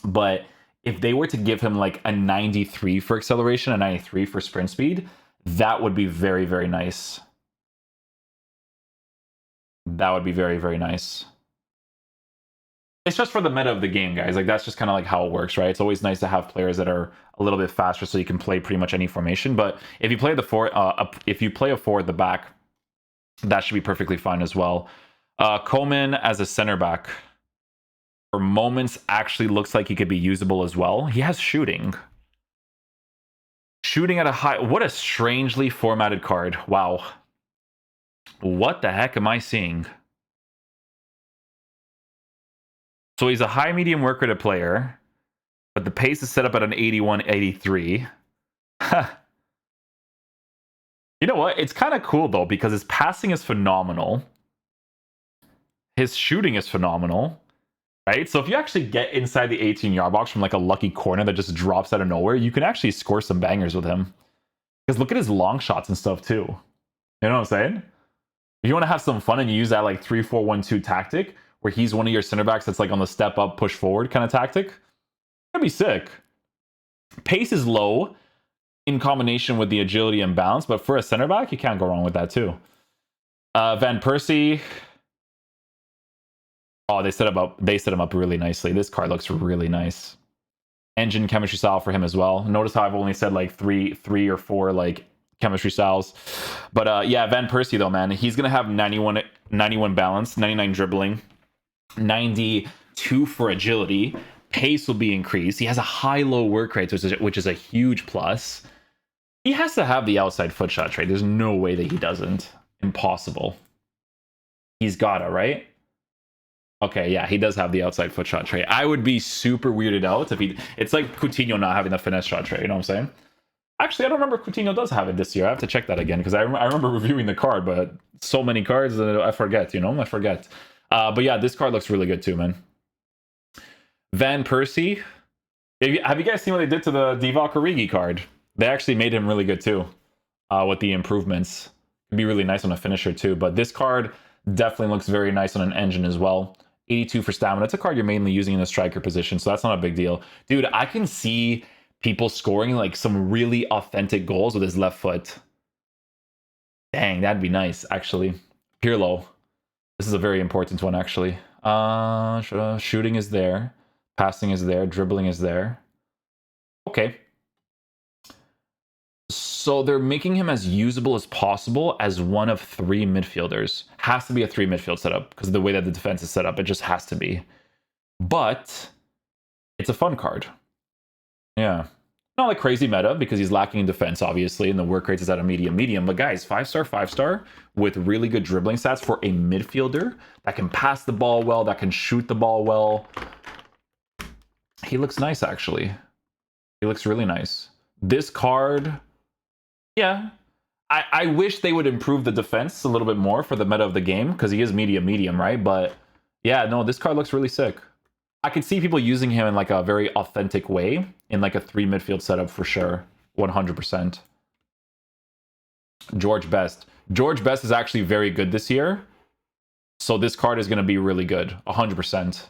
But if they were to give him, like, a 93 for acceleration, a 93 for sprint speed, that would be very, very nice. That would be very, very nice. It's just for the meta of the game, guys. Like, that's just kind of like how it works, right? It's always nice to have players that are a little bit faster so you can play pretty much any formation. But if you play if you play a four at the back, that should be perfectly fine as well. Coleman as a center back for moments actually looks like he could be usable as well. He has shooting. Shooting at a high... What a strangely formatted card. Wow. What the heck am I seeing? So he's a high medium work rate player, but the pace is set up at an 81, 83. You know what? It's kind of cool though, because his passing is phenomenal. His shooting is phenomenal, right? So if you actually get inside the 18-yard box from like a lucky corner that just drops out of nowhere, you can actually score some bangers with him. Because look at his long shots and stuff too. You know what I'm saying? If you want to have some fun and you use that like 3-4-1-2 tactic, where he's one of your center backs that's like on the step up, push forward kind of tactic, that'd be sick. Pace is low in combination with the agility and balance, but for a center back, you can't go wrong with that too. Van Persie. Oh, they set him up really nicely. This card looks really nice. Engine chemistry style for him as well. Notice how I've only said like three or four like chemistry styles. But yeah, Van Persie though, man, he's gonna have 91 balance, 99 dribbling, 92 for agility. Pace will be increased. He has a high-low work rate, which is a huge plus. He has to have the outside foot shot trait. There's no way that he doesn't. Impossible. He's gotta, right? Okay, yeah, he does have the outside foot shot trait. I would be super weirded out if he... It's like Coutinho not having the finesse shot trait, you know what I'm saying? Actually, I don't remember if Coutinho does have it this year. I have to check that again, because I remember reviewing the card, but so many cards that I forget, you know? I forget. But yeah, this card looks really good too, man. Van Persie. Have you guys seen what they did to the Divock Origi card? They actually made him really good too, with the improvements. It'd be really nice on a finisher too, but this card definitely looks very nice on an engine as well. 82 for stamina. It's a card you're mainly using in the striker position, so that's not a big deal. Dude, I can see people scoring like some really authentic goals with his left foot. Dang, that'd be nice, actually. Pirlo. This is a very important one, actually. Shooting is there. Passing is there. Dribbling is there. Okay. So they're making him as usable as possible as one of 3 midfielders. Has to be a 3 midfield setup because of the way that the defense is set up. It just has to be. But it's a fun card. Yeah. Not like crazy meta because he's lacking in defense, obviously, and the work rates is at a medium. But guys, 5-star, 5-star with really good dribbling stats for a midfielder that can pass the ball well, that can shoot the ball well. He looks nice, actually. He looks really nice. This card, yeah. I wish they would improve the defense a little bit more for the meta of the game because he is medium, right? But yeah, no, this card looks really sick. I could see people using him in like a very authentic way in like a 3 midfield setup for sure. 100%. George Best. George Best is actually very good this year. So this card is going to be really good. 100%.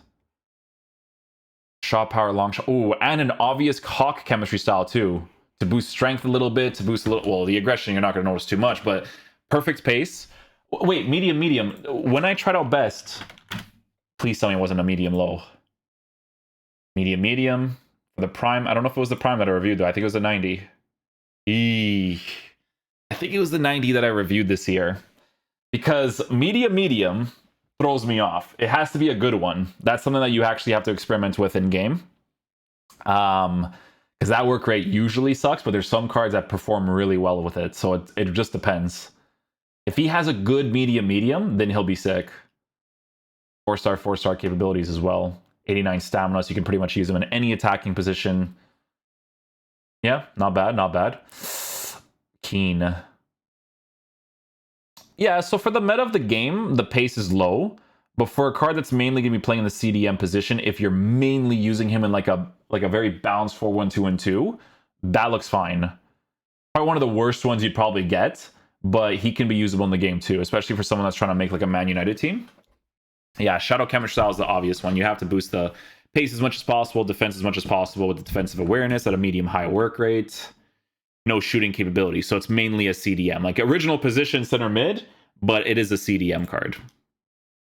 Shot power, long shot. Oh, and an obvious Hawk chemistry style too. To boost strength a little bit, to boost a little... Well, the aggression, you're not going to notice too much, but perfect pace. Wait, medium. When I tried out Best, please tell me it wasn't a medium low. Medium. For the prime, I don't know if it was the prime that I reviewed, though. I think it was the 90. I think it was the 90 that I reviewed this year. Because medium throws me off. It has to be a good one. That's something that you actually have to experiment with in game. Because that work rate usually sucks, but there's some cards that perform really well with it. So it just depends. If he has a good medium, then he'll be sick. 4-star capabilities as well. 89 stamina, so you can pretty much use him in any attacking position. Yeah, not bad. Keen. Yeah, so for the meta of the game, the pace is low. But for a card that's mainly going to be playing in the CDM position, if you're mainly using him in like a very balanced 4-1-2-1-2, that looks fine. Probably one of the worst ones you'd probably get, but he can be usable in the game too, especially for someone that's trying to make like a Man United team. Yeah, Shadow Chemistry style is the obvious one. You have to boost the pace as much as possible, defense as much as possible with the defensive awareness at a medium-high work rate. No shooting capability, so it's mainly a CDM. Like original position, center mid, but it is a CDM card.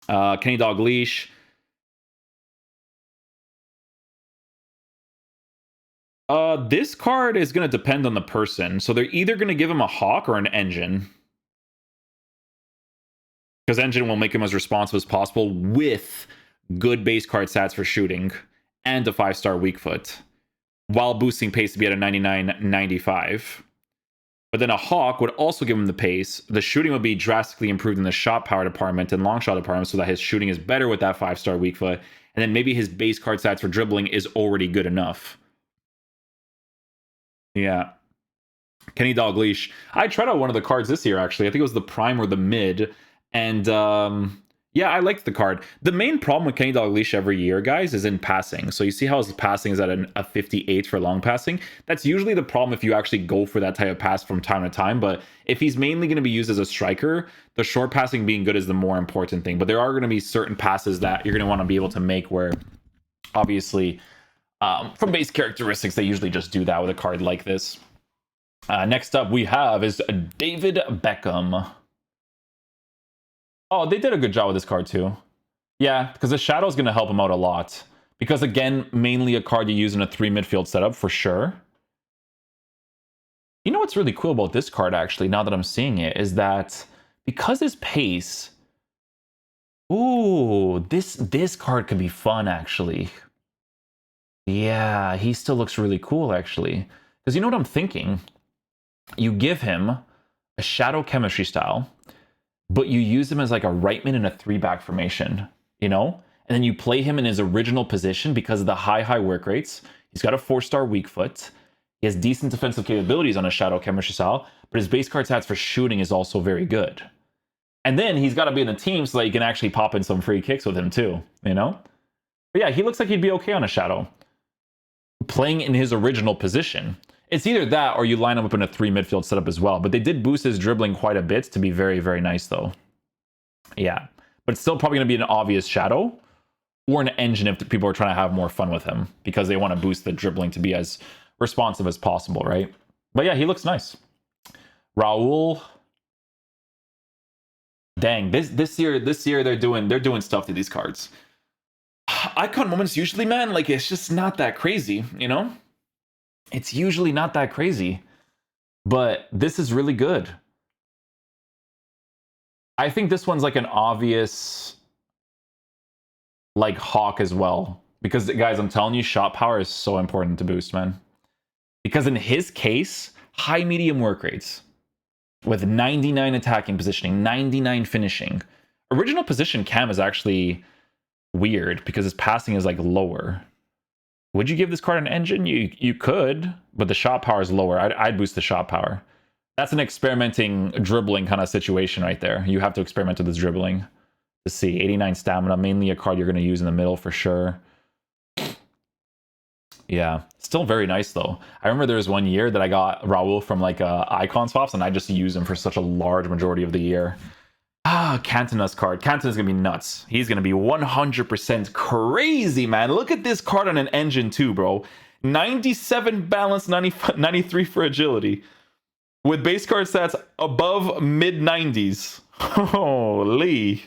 Kenny Dalglish. This card is going to depend on the person. So they're either going to give him a Hawk or an Engine. Because Engine will make him as responsive as possible with good base card stats for shooting and a 5-star weak foot, while boosting pace to be at a 99-95. But then a Hawk would also give him the pace. The shooting would be drastically improved in the shot power department and long shot department so that his shooting is better with that 5-star weak foot. And then maybe his base card stats for dribbling is already good enough. Yeah. Kenny Dalglish. I tried out one of the cards this year, actually. I think it was the prime or the mid. And yeah, I liked the card. The main problem with Kenny Dalglish every year, guys, is in passing. So you see how his passing is at a 58 for long passing. That's usually the problem if you actually go for that type of pass from time to time. But if he's mainly going to be used as a striker, the short passing being good is the more important thing. But there are going to be certain passes that you're going to want to be able to make where, obviously, from base characteristics, they usually just do that with a card like this. Next up we have is David Beckham. Oh, they did a good job with this card too. Yeah, because the Shadow is going to help him out a lot. Because again, mainly a card you use in a 3 midfield setup for sure. You know what's really cool about this card, actually, now that I'm seeing it, is that because his pace... Ooh, this card could be fun, actually. Yeah, he still looks really cool, actually. Because you know what I'm thinking? You give him a Shadow Chemistry style, but you use him as like a right mid in a 3-back formation, you know? And then you play him in his original position because of the high work rates. He's got a 4-star weak foot. He has decent defensive capabilities on a Shadow Chemistry style, but his base card stats for shooting is also very good. And then he's got to be in a team so that you can actually pop in some free kicks with him too, you know? But yeah, he looks like he'd be okay on a Shadow. Playing in his original position. It's either that or you line him up in a 3 midfield setup as well. But they did boost his dribbling quite a bit to be very, very nice though. Yeah. But it's still probably going to be an obvious Shadow or an Engine if people are trying to have more fun with him because they want to boost the dribbling to be as responsive as possible, right? But yeah, he looks nice. Raul. Dang, this year they're doing stuff to these cards. Icon moments usually, man, like it's just not that crazy, you know? It's usually not that crazy. but this is really good. I think this one's like an obvious like hawk as well. Because guys, I'm telling you, shot power is so important to boost, man. Because in his case, high medium work rates with 99 attacking positioning, 99 finishing. Original position cam is actually weird because his passing is like lower. Would you give this card an engine? You could, but the shot power is lower. I'd boost the shot power. That's an experimenting dribbling kind of situation right there. You have to experiment with this dribbling to see. 89 stamina, mainly a card you're going to use in the middle for sure. Yeah, still very nice though. I remember there was one year that I got Raul from like icon swaps, and I just used him for such a large majority of the year. Cantona's card. Cantona's gonna be nuts. He's gonna be 100% crazy, man. Look at this card on an engine too, bro. 97 balance, 93 for agility. With base card stats above mid-90s. Holy.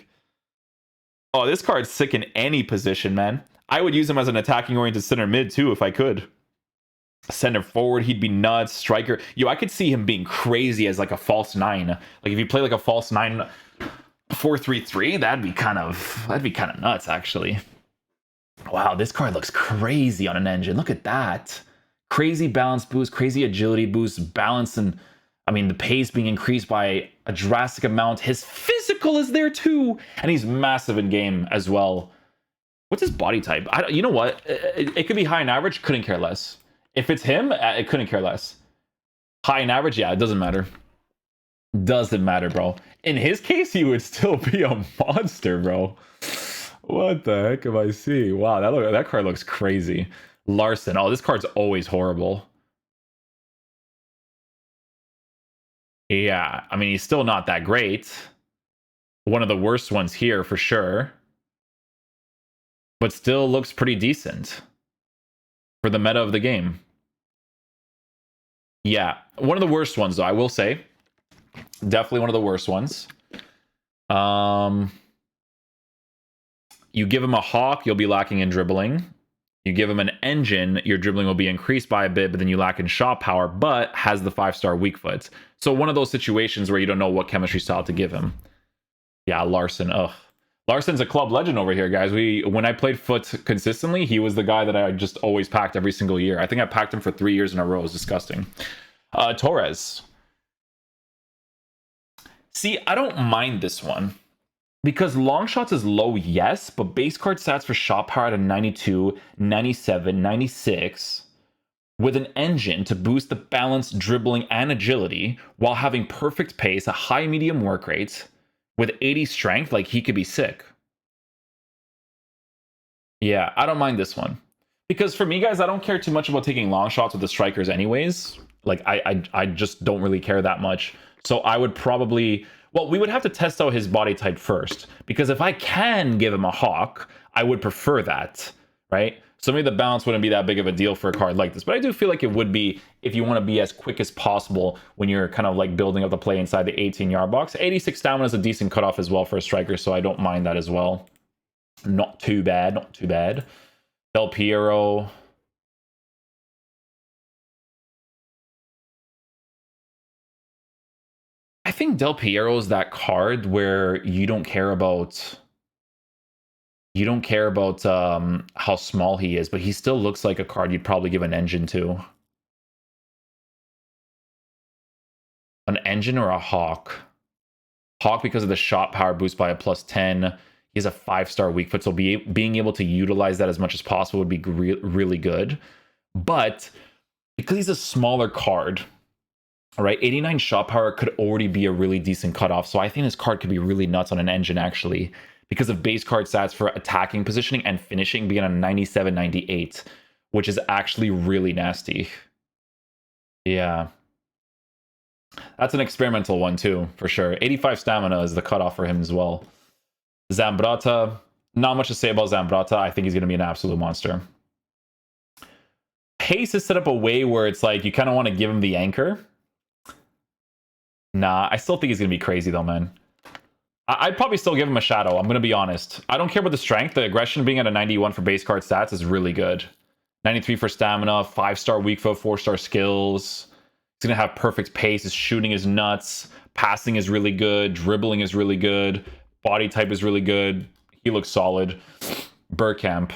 Oh, this card's sick in any position, man. I would use him as an attacking-oriented center mid, too, if I could. Center forward, he'd be nuts. Striker. Yo, I could see him being crazy as, like, a false 9. Like, if you play, like, a false 9 4-3-3, that'd be kind of nuts, actually. Wow, this card looks crazy on an engine. Look at that. Crazy balance boost, crazy agility boost, balance, and, I mean, the pace being increased by a drastic amount. His physical is there, too. And he's massive in game as well. What's his body type? You know what? It could be high and average. Couldn't care less. If it's him, it couldn't care less. High and average, yeah, it doesn't matter. Doesn't matter, bro. In his case, he would still be a monster, bro. What the heck am I seeing? Wow, that card looks crazy. Larson. Oh, this card's always horrible. Yeah, I mean, he's still not that great. One of the worst ones here, for sure. But still looks pretty decent for the meta of the game. Yeah, one of the worst ones, though, I will say. Definitely one of the worst ones. You give him a hawk, you'll be lacking in dribbling. You give him an engine, your dribbling will be increased by a bit, but then you lack in shot power, but has the 5-star weak foot. So one of those situations where you don't know what chemistry style to give him. Yeah, Larson, ugh. Larson's a club legend over here, guys. When I played foot consistently, he was the guy that I just always packed every single year. I think I packed him for 3 years in a row. It was disgusting. Torres. See, I don't mind this one. Because long shots is low, yes, but base card stats for shot power at a 92, 97, 96, with an engine to boost the balance, dribbling, and agility, while having perfect pace, a high medium work rate, with 80 strength, like, he could be sick. Yeah, I don't mind this one. Because for me, guys, I don't care too much about taking long shots with the strikers anyways. Like, I just don't really care that much. So I would probably... Well, we would have to test out his body type first. Because if I can give him a hawk, I would prefer that, right? So maybe the balance wouldn't be that big of a deal for a card like this. But I do feel like it would be if you want to be as quick as possible when you're kind of like building up the play inside the 18-yard box. 86 stamina is a decent cutoff as well for a striker, so I don't mind that as well. Not too bad, not too bad. Del Piero. I think Del Piero is that card where you don't care about... You don't care about how small he is, but he still looks like a card you'd probably give an engine to. An engine or a hawk? Hawk because of the shot power boost by a +10. He has a 5-star weak foot, so being able to utilize that as much as possible would be really good. But because he's a smaller card, all right, 89 shot power could already be a really decent cutoff. So I think this card could be really nuts on an engine, actually, because of base card stats for attacking positioning and finishing being on 97, 98, which is actually really nasty. Yeah. That's an experimental one, too, for sure. 85 stamina is the cutoff for him as well. Zambrata, not much to say about Zambrata. I think he's going to be an absolute monster. Pace is set up a way where it's like you kind of want to give him the anchor. Nah, I still think he's going to be crazy, though, man. I'd probably still give him a shadow. I'm going to be honest. I don't care about the strength. The aggression being at a 91 for base card stats is really good. 93 for stamina, 5-star weak foot, 4-star skills. He's going to have perfect pace. His shooting is nuts. Passing is really good. Dribbling is really good. Body type is really good. He looks solid. Bergkamp.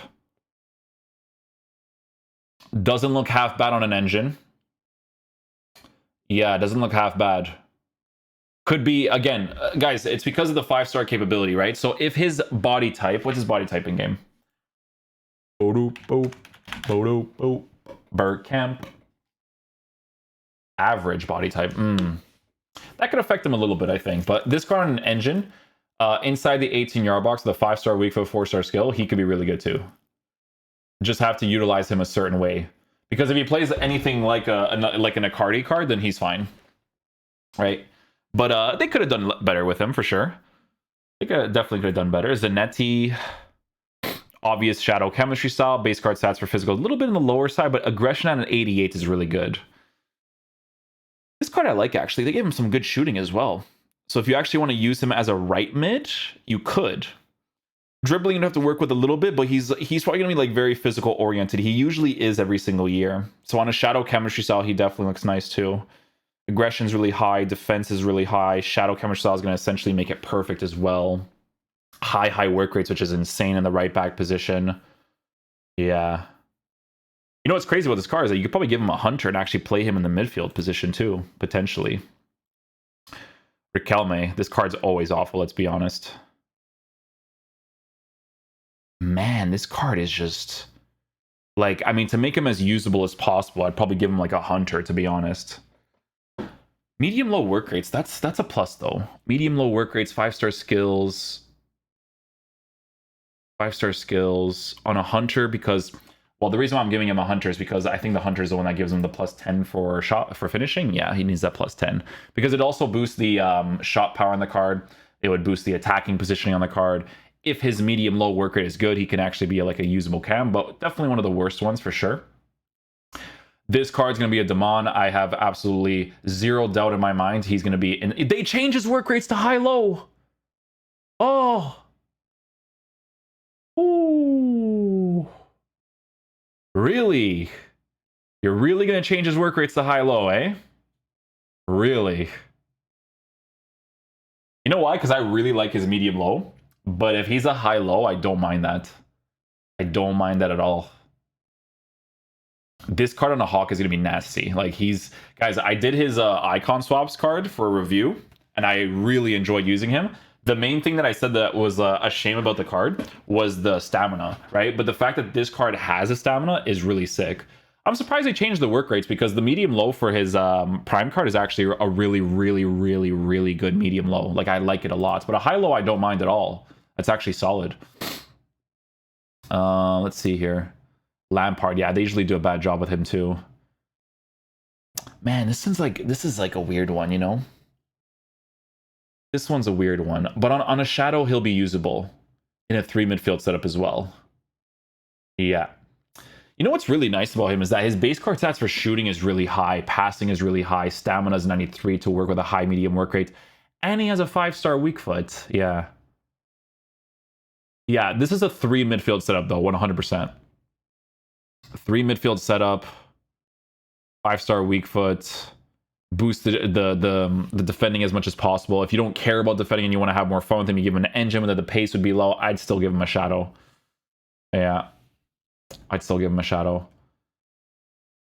Doesn't look half bad on an engine. Yeah, doesn't look half bad. Could be, again, guys, it's because of the 5-star capability, right? So if his body type, what's his body type in game? Bergkamp. Average body type. That could affect him a little bit, I think. But this card on an engine, inside the 18-yard box with a 5-star weak foot, 4-star skill, he could be really good too. Just have to utilize him a certain way. Because if he plays anything like an Icardi card, then he's fine. Right? But they could have done better with him, for sure. They definitely could have done better. Zanetti, obvious shadow chemistry style. Base card stats for physical, a little bit on the lower side, but aggression at an 88 is really good. This card I like, actually. They gave him some good shooting as well. So if you actually want to use him as a right mid, you could. Dribbling, you have to work with a little bit, but he's probably going to be like very physical oriented. He usually is every single year. So on a shadow chemistry style, he definitely looks nice too. Aggression's really high. Defense is really high. Shadow chemistry style is going to essentially make it perfect as well. High work rates, which is insane in the right back position. Yeah. You know what's crazy about this card is that you could probably give him a hunter and actually play him in the midfield position too, potentially. Riquelme. This card's always awful, let's be honest. Man, this card is just... like, I mean, to make him as usable as possible, I'd probably give him like a hunter, to be honest. Medium-low work rates, that's a plus, though. Medium-low work rates, 5-star skills. 5-star skills on a hunter because... well, the reason why I'm giving him a hunter is because I think the hunter is the one that gives him the +10 for finishing. Yeah, he needs that +10. Because it also boosts the shot power on the card. It would boost the attacking positioning on the card. If his medium-low work rate is good, he can actually be like a usable cam, but definitely one of the worst ones for sure. This card's going to be a Damon. I have absolutely zero doubt in my mind he's going to be... in. They change his work rates to high-low. Oh. Ooh. Really? You're really going to change his work rates to high-low, eh? Really? You know why? Because I really like his medium-low. But if he's a high-low, I don't mind that. I don't mind that at all. This card on a Hawk is going to be nasty. Like, he's... guys, I did his icon swaps card for a review, and I really enjoyed using him. The main thing that I said that was a shame about the card was the stamina, right? But the fact that this card has a stamina is really sick. I'm surprised they changed the work rates because the medium-low for his prime card is actually a really good medium-low. Like, I like it a lot. But a high-low, I don't mind at all. That's actually solid. Let's see here. Lampard, yeah, they usually do a bad job with him too. Man, this is like a weird one, you know? This one's a weird one. But on a shadow, he'll be usable in a 3 midfield setup as well. Yeah. You know what's really nice about him is that his base card stats for shooting is really high, passing is really high, stamina is 93 to work with a high medium work rate, and he has a 5-star weak foot. Yeah. Yeah, this is a 3 midfield setup though, 100%. 3 midfield setup, 5-star weak foot, boost the defending as much as possible. If you don't care about defending and you want to have more fun with him, you give him an engine that the pace would be low, I'd still give him a shadow. Yeah. I'd still give him a shadow.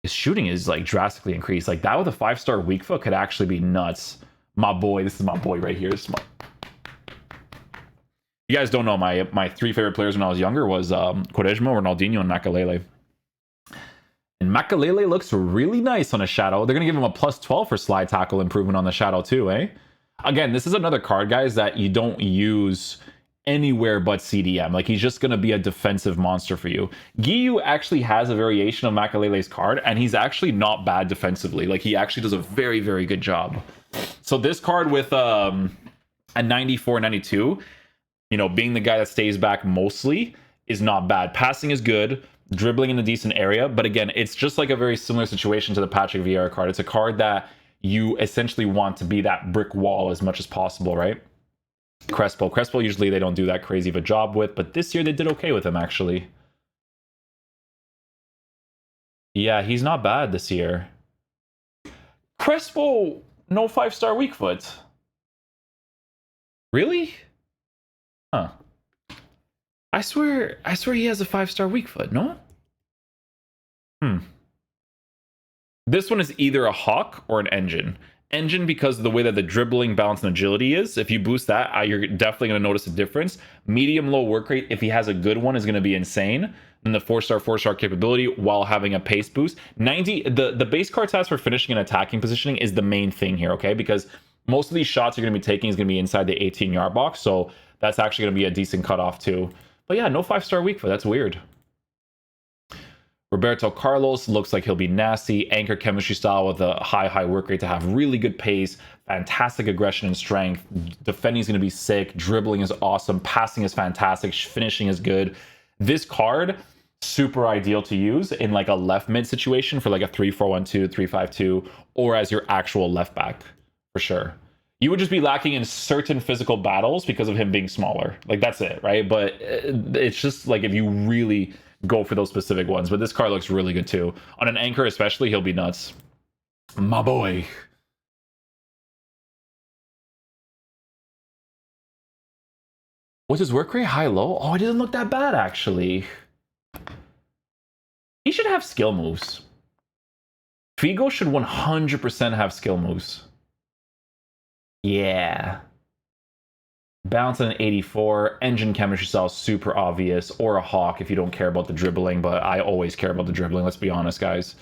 His shooting is like drastically increased. Like that with a 5-star weak foot could actually be nuts. My boy, this is my boy right here. You guys don't know my 3 favorite players when I was younger was Quaresma, Ronaldinho, and Makalele. And Makalele looks really nice on a shadow. They're going to give him a +12 for slide tackle improvement on the shadow too, eh? Again, this is another card, guys, that you don't use anywhere but CDM. Like, he's just going to be a defensive monster for you. Guiu actually has a variation of Makalele's card, and he's actually not bad defensively. Like, he actually does a very, very good job. So this card with a 94, 92, you know, being the guy that stays back mostly is not bad. Passing is good. Dribbling in a decent area, but again, it's just like a very similar situation to the Patrick Vieira card. It's a card that you essentially want to be that brick wall as much as possible, right? Crespo usually they don't do that crazy of a job with, but this year they did okay with him, actually. Yeah, he's not bad this year. Crespo, no 5-star weak foot. Really? Huh. I swear he has a 5-star weak foot, no? This one is either a Hawk or an Engine. Engine because of the way that the dribbling, balance, and agility is. If you boost that, you're definitely going to notice a difference. Medium, low work rate, if he has a good one, is going to be insane. And the 4-star capability while having a pace boost. 90, the base card stats for finishing and attacking positioning is the main thing here, okay? Because most of these shots you're going to be taking is going to be inside the 18-yard box. So that's actually going to be a decent cutoff too. But yeah, no 5-star weak foot. That's weird. Roberto Carlos looks like he'll be nasty. Anchor chemistry style with a high work rate to have really good pace, fantastic aggression and strength. Defending is going to be sick. Dribbling is awesome. Passing is fantastic. Finishing is good. This card, super ideal to use in like a left mid situation for like a 3-4-1-2, 3-5-2, or as your actual left back for sure. You would just be lacking in certain physical battles because of him being smaller. Like that's it, right? But it's just like if you really go for those specific ones. But this card looks really good too. On an anchor especially, he'll be nuts. My boy. What's his work rate? High-low? Oh, it doesn't look that bad, actually. He should have skill moves. Figo should 100% have skill moves. Yeah. Bounce on an 84. Engine chemistry style, super obvious. Or a Hawk if you don't care about the dribbling, but I always care about the dribbling, let's be honest, guys.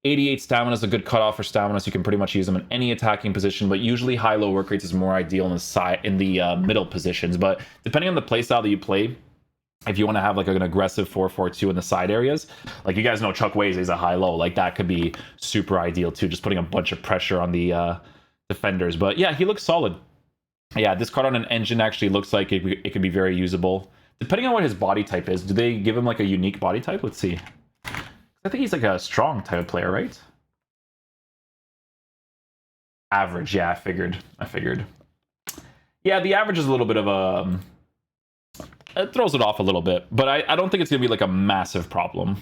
88 stamina is a good cutoff for stamina, so you can pretty much use them in any attacking position, but usually high-low work rates is more ideal in the middle positions. But depending on the playstyle that you play, if you want to have like an aggressive 4-4-2 in the side areas, like you guys know Chuck Waze is a high-low, like that could be super ideal too, just putting a bunch of pressure on the defenders. But yeah, he looks solid. Yeah, this card on an engine actually looks like it could be very usable. Depending on what his body type is, do they give him like a unique body type? Let's see. I think he's like a strong type of player, right? Average, yeah, I figured. Yeah, the average is a little bit of a... it throws it off a little bit, but I don't think it's going to be like a massive problem.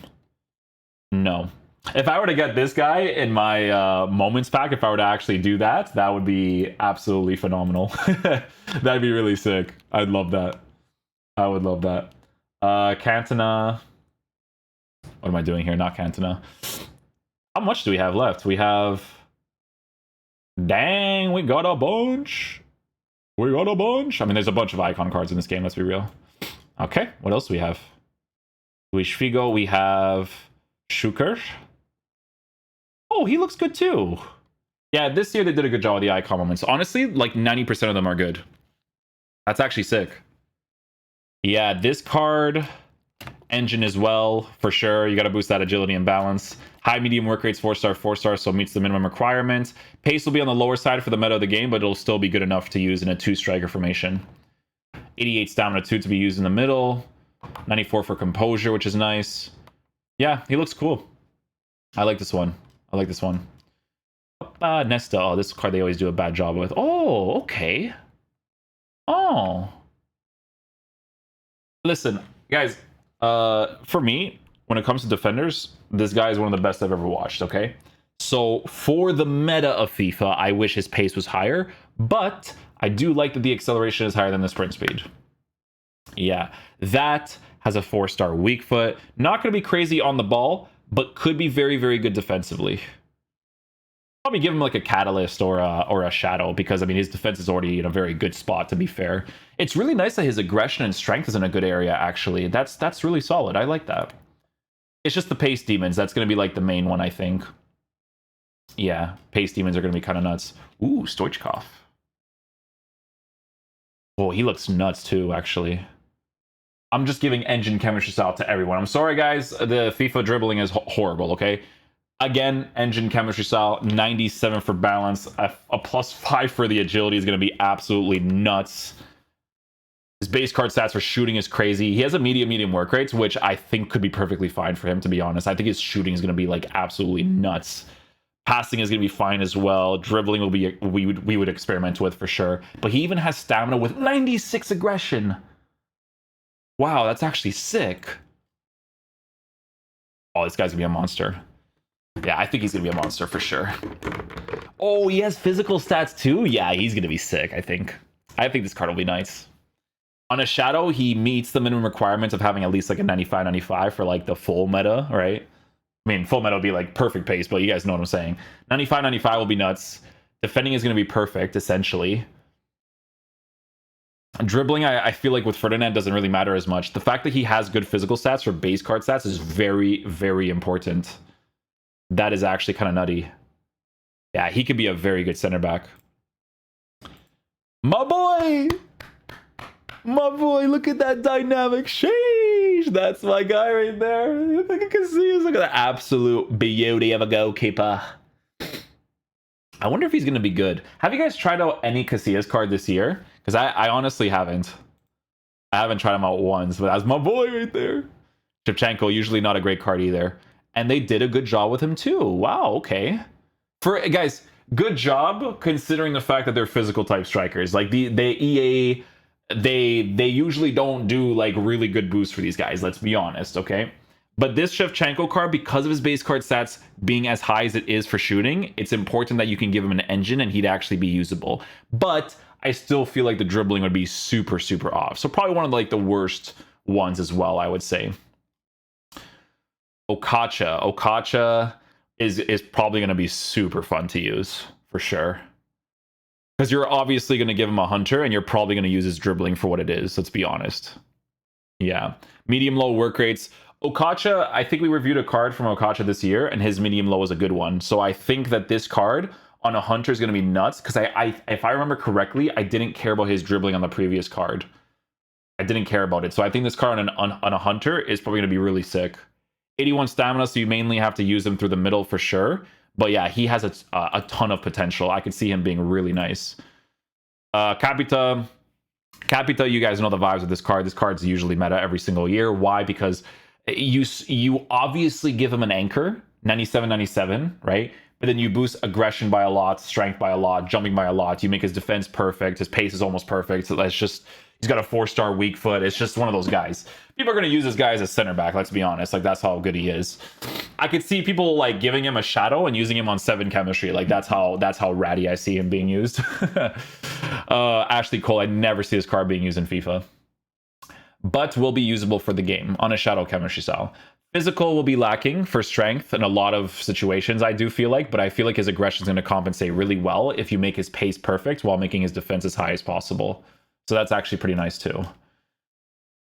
No. If I were to get this guy in my moments pack, if I were to actually do that, that would be absolutely phenomenal. That'd be really sick. I'd love that. I would love that. Cantona... What am I doing here? Not Cantona. How much do we have left? We have... Dang, we got a bunch. We got a bunch. I mean, there's a bunch of icon cards in this game, let's be real. Okay, what else do we have? Luis Figo, we have... Schuker. Oh, he looks good too. Yeah, this year they did a good job with the icon moments. Honestly, like 90% of them are good. That's actually sick. Yeah, this card... Engine as well, for sure. You got to boost that agility and balance. High medium work rates, 4-star, so meets the minimum requirement. Pace will be on the lower side for the meta of the game, but it'll still be good enough to use in a 2-striker formation. 88 stamina 2 to be used in the middle. 94 for composure, which is nice. Yeah, he looks cool. I like this one. Nesta. Oh, this card they always do a bad job with. Oh, okay. Oh. Listen, guys. For me, when it comes to defenders, this guy is one of the best I've ever watched, okay? So for the meta of FIFA, I wish his pace was higher, but I do like that the acceleration is higher than the sprint speed. Yeah, that has a 4-star weak foot. Not going to be crazy on the ball, but could be very, very good defensively. Probably give him like a catalyst or a shadow, because I mean his defense is already in a very good spot, to be fair. It's really nice that his aggression and strength is in a good area, actually. That's really solid. I like that. It's just the pace demons that's going to be like the main one, I think. Yeah, pace demons are going to be kind of nuts. Ooh, Stoichkov. Oh, he looks nuts too, actually. I'm just giving engine chemistry out to everyone. I'm sorry, guys. The FIFA dribbling is horrible, okay? Again, engine chemistry style, 97 for balance, a +5 for the agility is going to be absolutely nuts. His base card stats for shooting is crazy. He has a medium work rates, which I think could be perfectly fine for him, to be honest. I think his shooting is going to be like absolutely nuts. Passing is going to be fine as well. Dribbling will be we would experiment with for sure. But he even has stamina with 96 aggression. Wow, that's actually sick. Oh, this guy's going to be a monster. Yeah, I think he's going to be a monster for sure. Oh, he has physical stats too? Yeah, he's going to be sick, I think. I think this card will be nice. On a shadow, he meets the minimum requirements of having at least like a 95 for like the full meta, right? I mean, full meta will be like perfect pace, but you guys know what I'm saying. 95 will be nuts. Defending is going to be perfect, essentially. Dribbling, I feel like with Ferdinand doesn't really matter as much. The fact that he has good physical stats for base card stats is very, very important. That is actually kind of nutty. Yeah, he could be a very good center back. My boy! My boy, look at that dynamic. Sheesh! That's my guy right there. I think you can see. Look at the absolute beauty of a goalkeeper. I wonder if he's going to be good. Have you guys tried out any Casillas card this year? Because I honestly haven't. I haven't tried him out once, but that's my boy right there. Shevchenko, usually not a great card either. And they did a good job with him too. Wow, okay. Guys, good job considering the fact that they're physical type strikers. Like the EA, they usually don't do like really good boosts for these guys, let's be honest, okay? But this Shevchenko card, because of his base card stats being as high as it is for shooting, it's important that you can give him an engine and he'd actually be usable. But I still feel like the dribbling would be super, super off. So probably one of like the worst ones as well, I would say. Okacha is probably going to be super fun to use for sure. Because you're obviously going to give him a hunter and you're probably going to use his dribbling for what it is. Let's be honest. Yeah. Medium-low work rates. Okacha, I think we reviewed a card from Okacha this year and his medium-low is a good one. So I think that this card on a hunter is going to be nuts because if I remember correctly, I didn't care about his dribbling on the previous card. I didn't care about it. So I think this card on a hunter is probably going to be really sick. 81 stamina, so you mainly have to use him through the middle for sure. But yeah, he has a ton of potential. I could see him being really nice. Capita, you guys know the vibes of this card. This card's usually meta every single year. Why? Because you obviously give him an anchor, 97, right? But then you boost aggression by a lot, strength by a lot, jumping by a lot. You make his defense perfect. His pace is almost perfect. So that's just, he's got a 4-star weak foot. It's just one of those guys. People are going to use this guy as a center back, let's be honest. Like, that's how good he is. I could see people, like, giving him a shadow and using him on 7 chemistry. Like, that's how ratty I see him being used. Ashley Cole, I never see this card being used in FIFA. But will be usable for the game on a shadow chemistry style. Physical will be lacking for strength in a lot of situations, I do feel like. But I feel like his aggression is going to compensate really well if you make his pace perfect while making his defense as high as possible. So that's actually pretty nice too.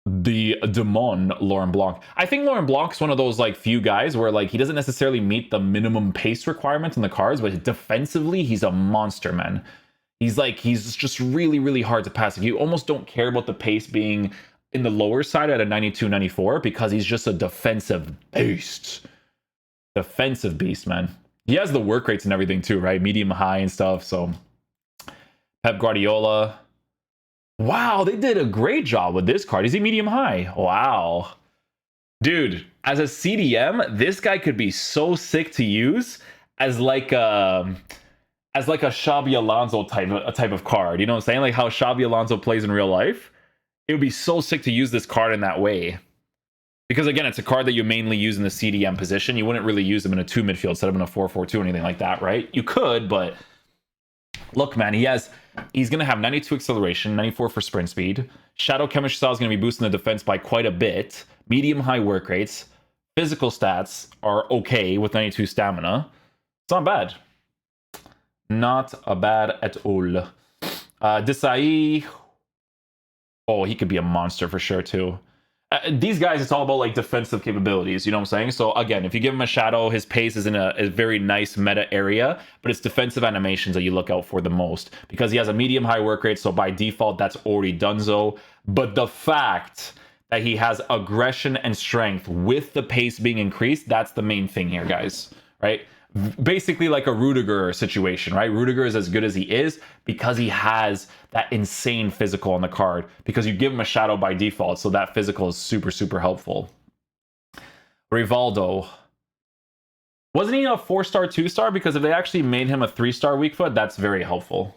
The Demon Laurent Blanc. I think Laurent Blanc is one of those like few guys where like he doesn't necessarily meet the minimum pace requirements in the cards, but defensively he's a monster, man. He's just really, really hard to pass. If you almost don't care about the pace being in the lower side at a 92, 94 because he's just a defensive beast. Defensive beast, man. He has the work rates and everything too, right? Medium, high and stuff. So Pep Guardiola. Wow, they did a great job with this card. Is he medium high? Wow. Dude, as a CDM, this guy could be so sick to use as like a Xabi Alonso type of card. You know what I'm saying? Like how Xabi Alonso plays in real life. It would be so sick to use this card in that way. Because again, it's a card that you mainly use in the CDM position. You wouldn't really use him in a 2 midfield setup in a 4-4-2 or anything like that, right? You could, but look, man, he's going to have 92 acceleration, 94 for sprint speed. Shadow chemistry style is going to be boosting the defense by quite a bit. Medium high work rates. Physical stats are okay with 92 stamina. It's not bad. Not a bad at all. Desai. Oh, he could be a monster for sure, too. These guys, it's all about, like, defensive capabilities, you know what I'm saying? So, again, if you give him a shadow, his pace is in a very nice meta area, but it's defensive animations that you look out for the most. Because he has a medium-high work rate, so by default, that's already donezo. But the fact that he has aggression and strength with the pace being increased, that's the main thing here, guys, right? Basically like a Rudiger situation, right? Rudiger is as good as he is because he has that insane physical on the card because you give him a shadow by default, so that physical is super, super helpful. Rivaldo. Wasn't he a 4-star, 2-star? Because if they actually made him a 3-star weak foot, that's very helpful.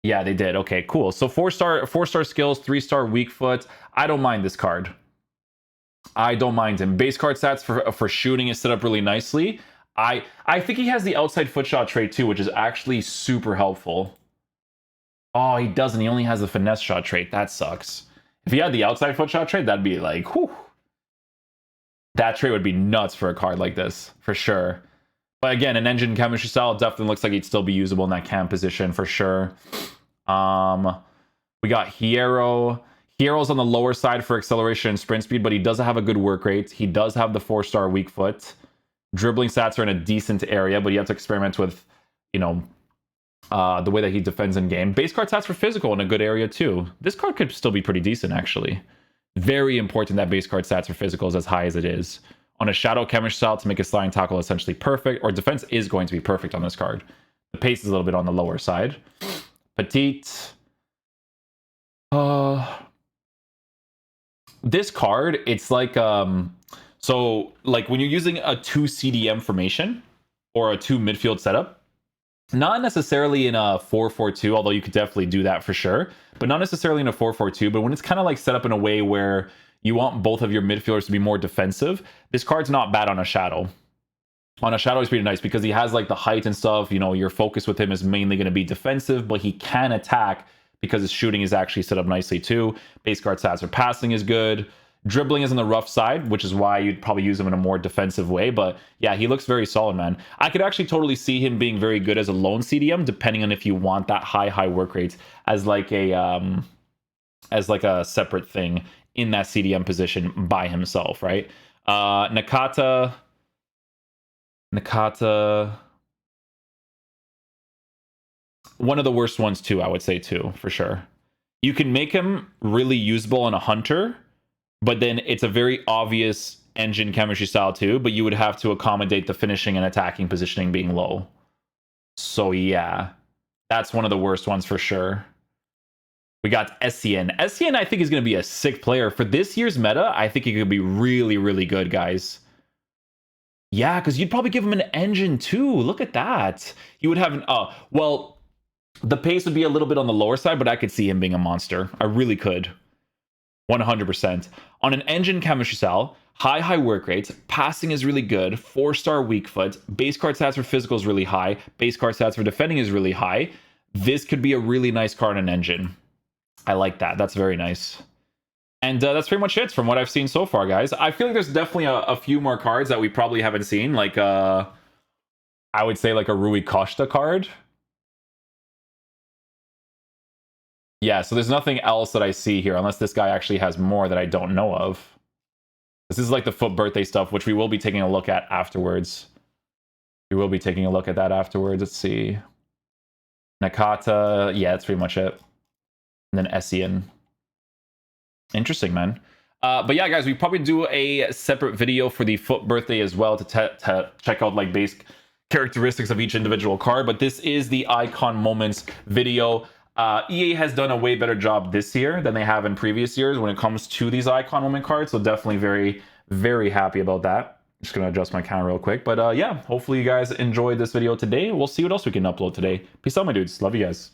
Yeah, they did. Okay, cool. So 4-star skills, 3-star weak foot. I don't mind this card. I don't mind him. Base card stats for shooting is set up really nicely. I think he has the outside foot shot trait too, which is actually super helpful. Oh, he doesn't. He only has the finesse shot trait. That sucks. If he had the outside foot shot trait, that'd be like, whew. That trait would be nuts for a card like this, for sure. But again, an engine chemistry style definitely looks like he'd still be usable in that cam position for sure. We got Hierro. Hierro's on the lower side for acceleration and sprint speed, but he doesn't have a good work rate. He does have the 4-star weak foot. Dribbling stats are in a decent area, but you have to experiment with, you know, the way that he defends in game. Base card stats for physical in a good area too. This card could still be pretty decent, actually. Very important that base card stats for physical is as high as it is. On a shadow chemistry style to make a sliding tackle essentially perfect, or defense is going to be perfect on this card. The pace is a little bit on the lower side. Petite. This card, it's like so like when you're using a 2 CDM formation or a 2 midfield setup, not necessarily in a 4-4-2, although you could definitely do that for sure, but not necessarily in a 4-4-2, but when it's kind of like set up in a way where you want both of your midfielders to be more defensive, this card's not bad on a shadow. On a shadow, he's pretty nice because he has like the height and stuff. You know, your focus with him is mainly going to be defensive, but he can attack because his shooting is actually set up nicely too. Base card stats for passing is good. Dribbling is on the rough side, which is why you'd probably use him in a more defensive way. But yeah, he looks very solid, man. I could actually totally see him being very good as a lone CDM, depending on if you want that high work rate as like a separate thing in that CDM position by himself, right? Nakata. One of the worst ones too, I would say too, for sure. You can make him really usable on a hunter, but then it's a very obvious engine chemistry style too, but you would have to accommodate the finishing and attacking positioning being low. So yeah, that's one of the worst ones for sure. We got Essien. Essien, I think, is going to be a sick player. For this year's meta, I think he could be really, really good, guys. Yeah, because you'd probably give him an engine too. Look at that. You would have an... well, the pace would be a little bit on the lower side, but I could see him being a monster. I really could. 100%. On an engine chemistry style, high work rates, passing is really good, 4-star weak foot, base card stats for physical is really high, base card stats for defending is really high. This could be a really nice card on engine. I like that. That's very nice. And that's pretty much it from what I've seen so far, guys. I feel like there's definitely a few more cards that we probably haven't seen. Like, I would say like a Rui Costa card. Yeah, so there's nothing else that I see here, unless this guy actually has more that I don't know of. This is like the foot birthday stuff, which we will be taking a look at afterwards. We will be taking a look at that afterwards. Let's see. Nakata. Yeah, that's pretty much it. And then Essien. Interesting, man. But yeah, guys, we probably do a separate video for the foot birthday as well to check out like base characteristics of each individual card. But this is the Icon Moments video. EA has done a way better job this year than they have in previous years when it comes to these Icon Moment cards. So definitely very, very happy about that. Just going to adjust my camera real quick. But yeah, hopefully you guys enjoyed this video today. We'll see what else we can upload today. Peace out, my dudes. Love you guys.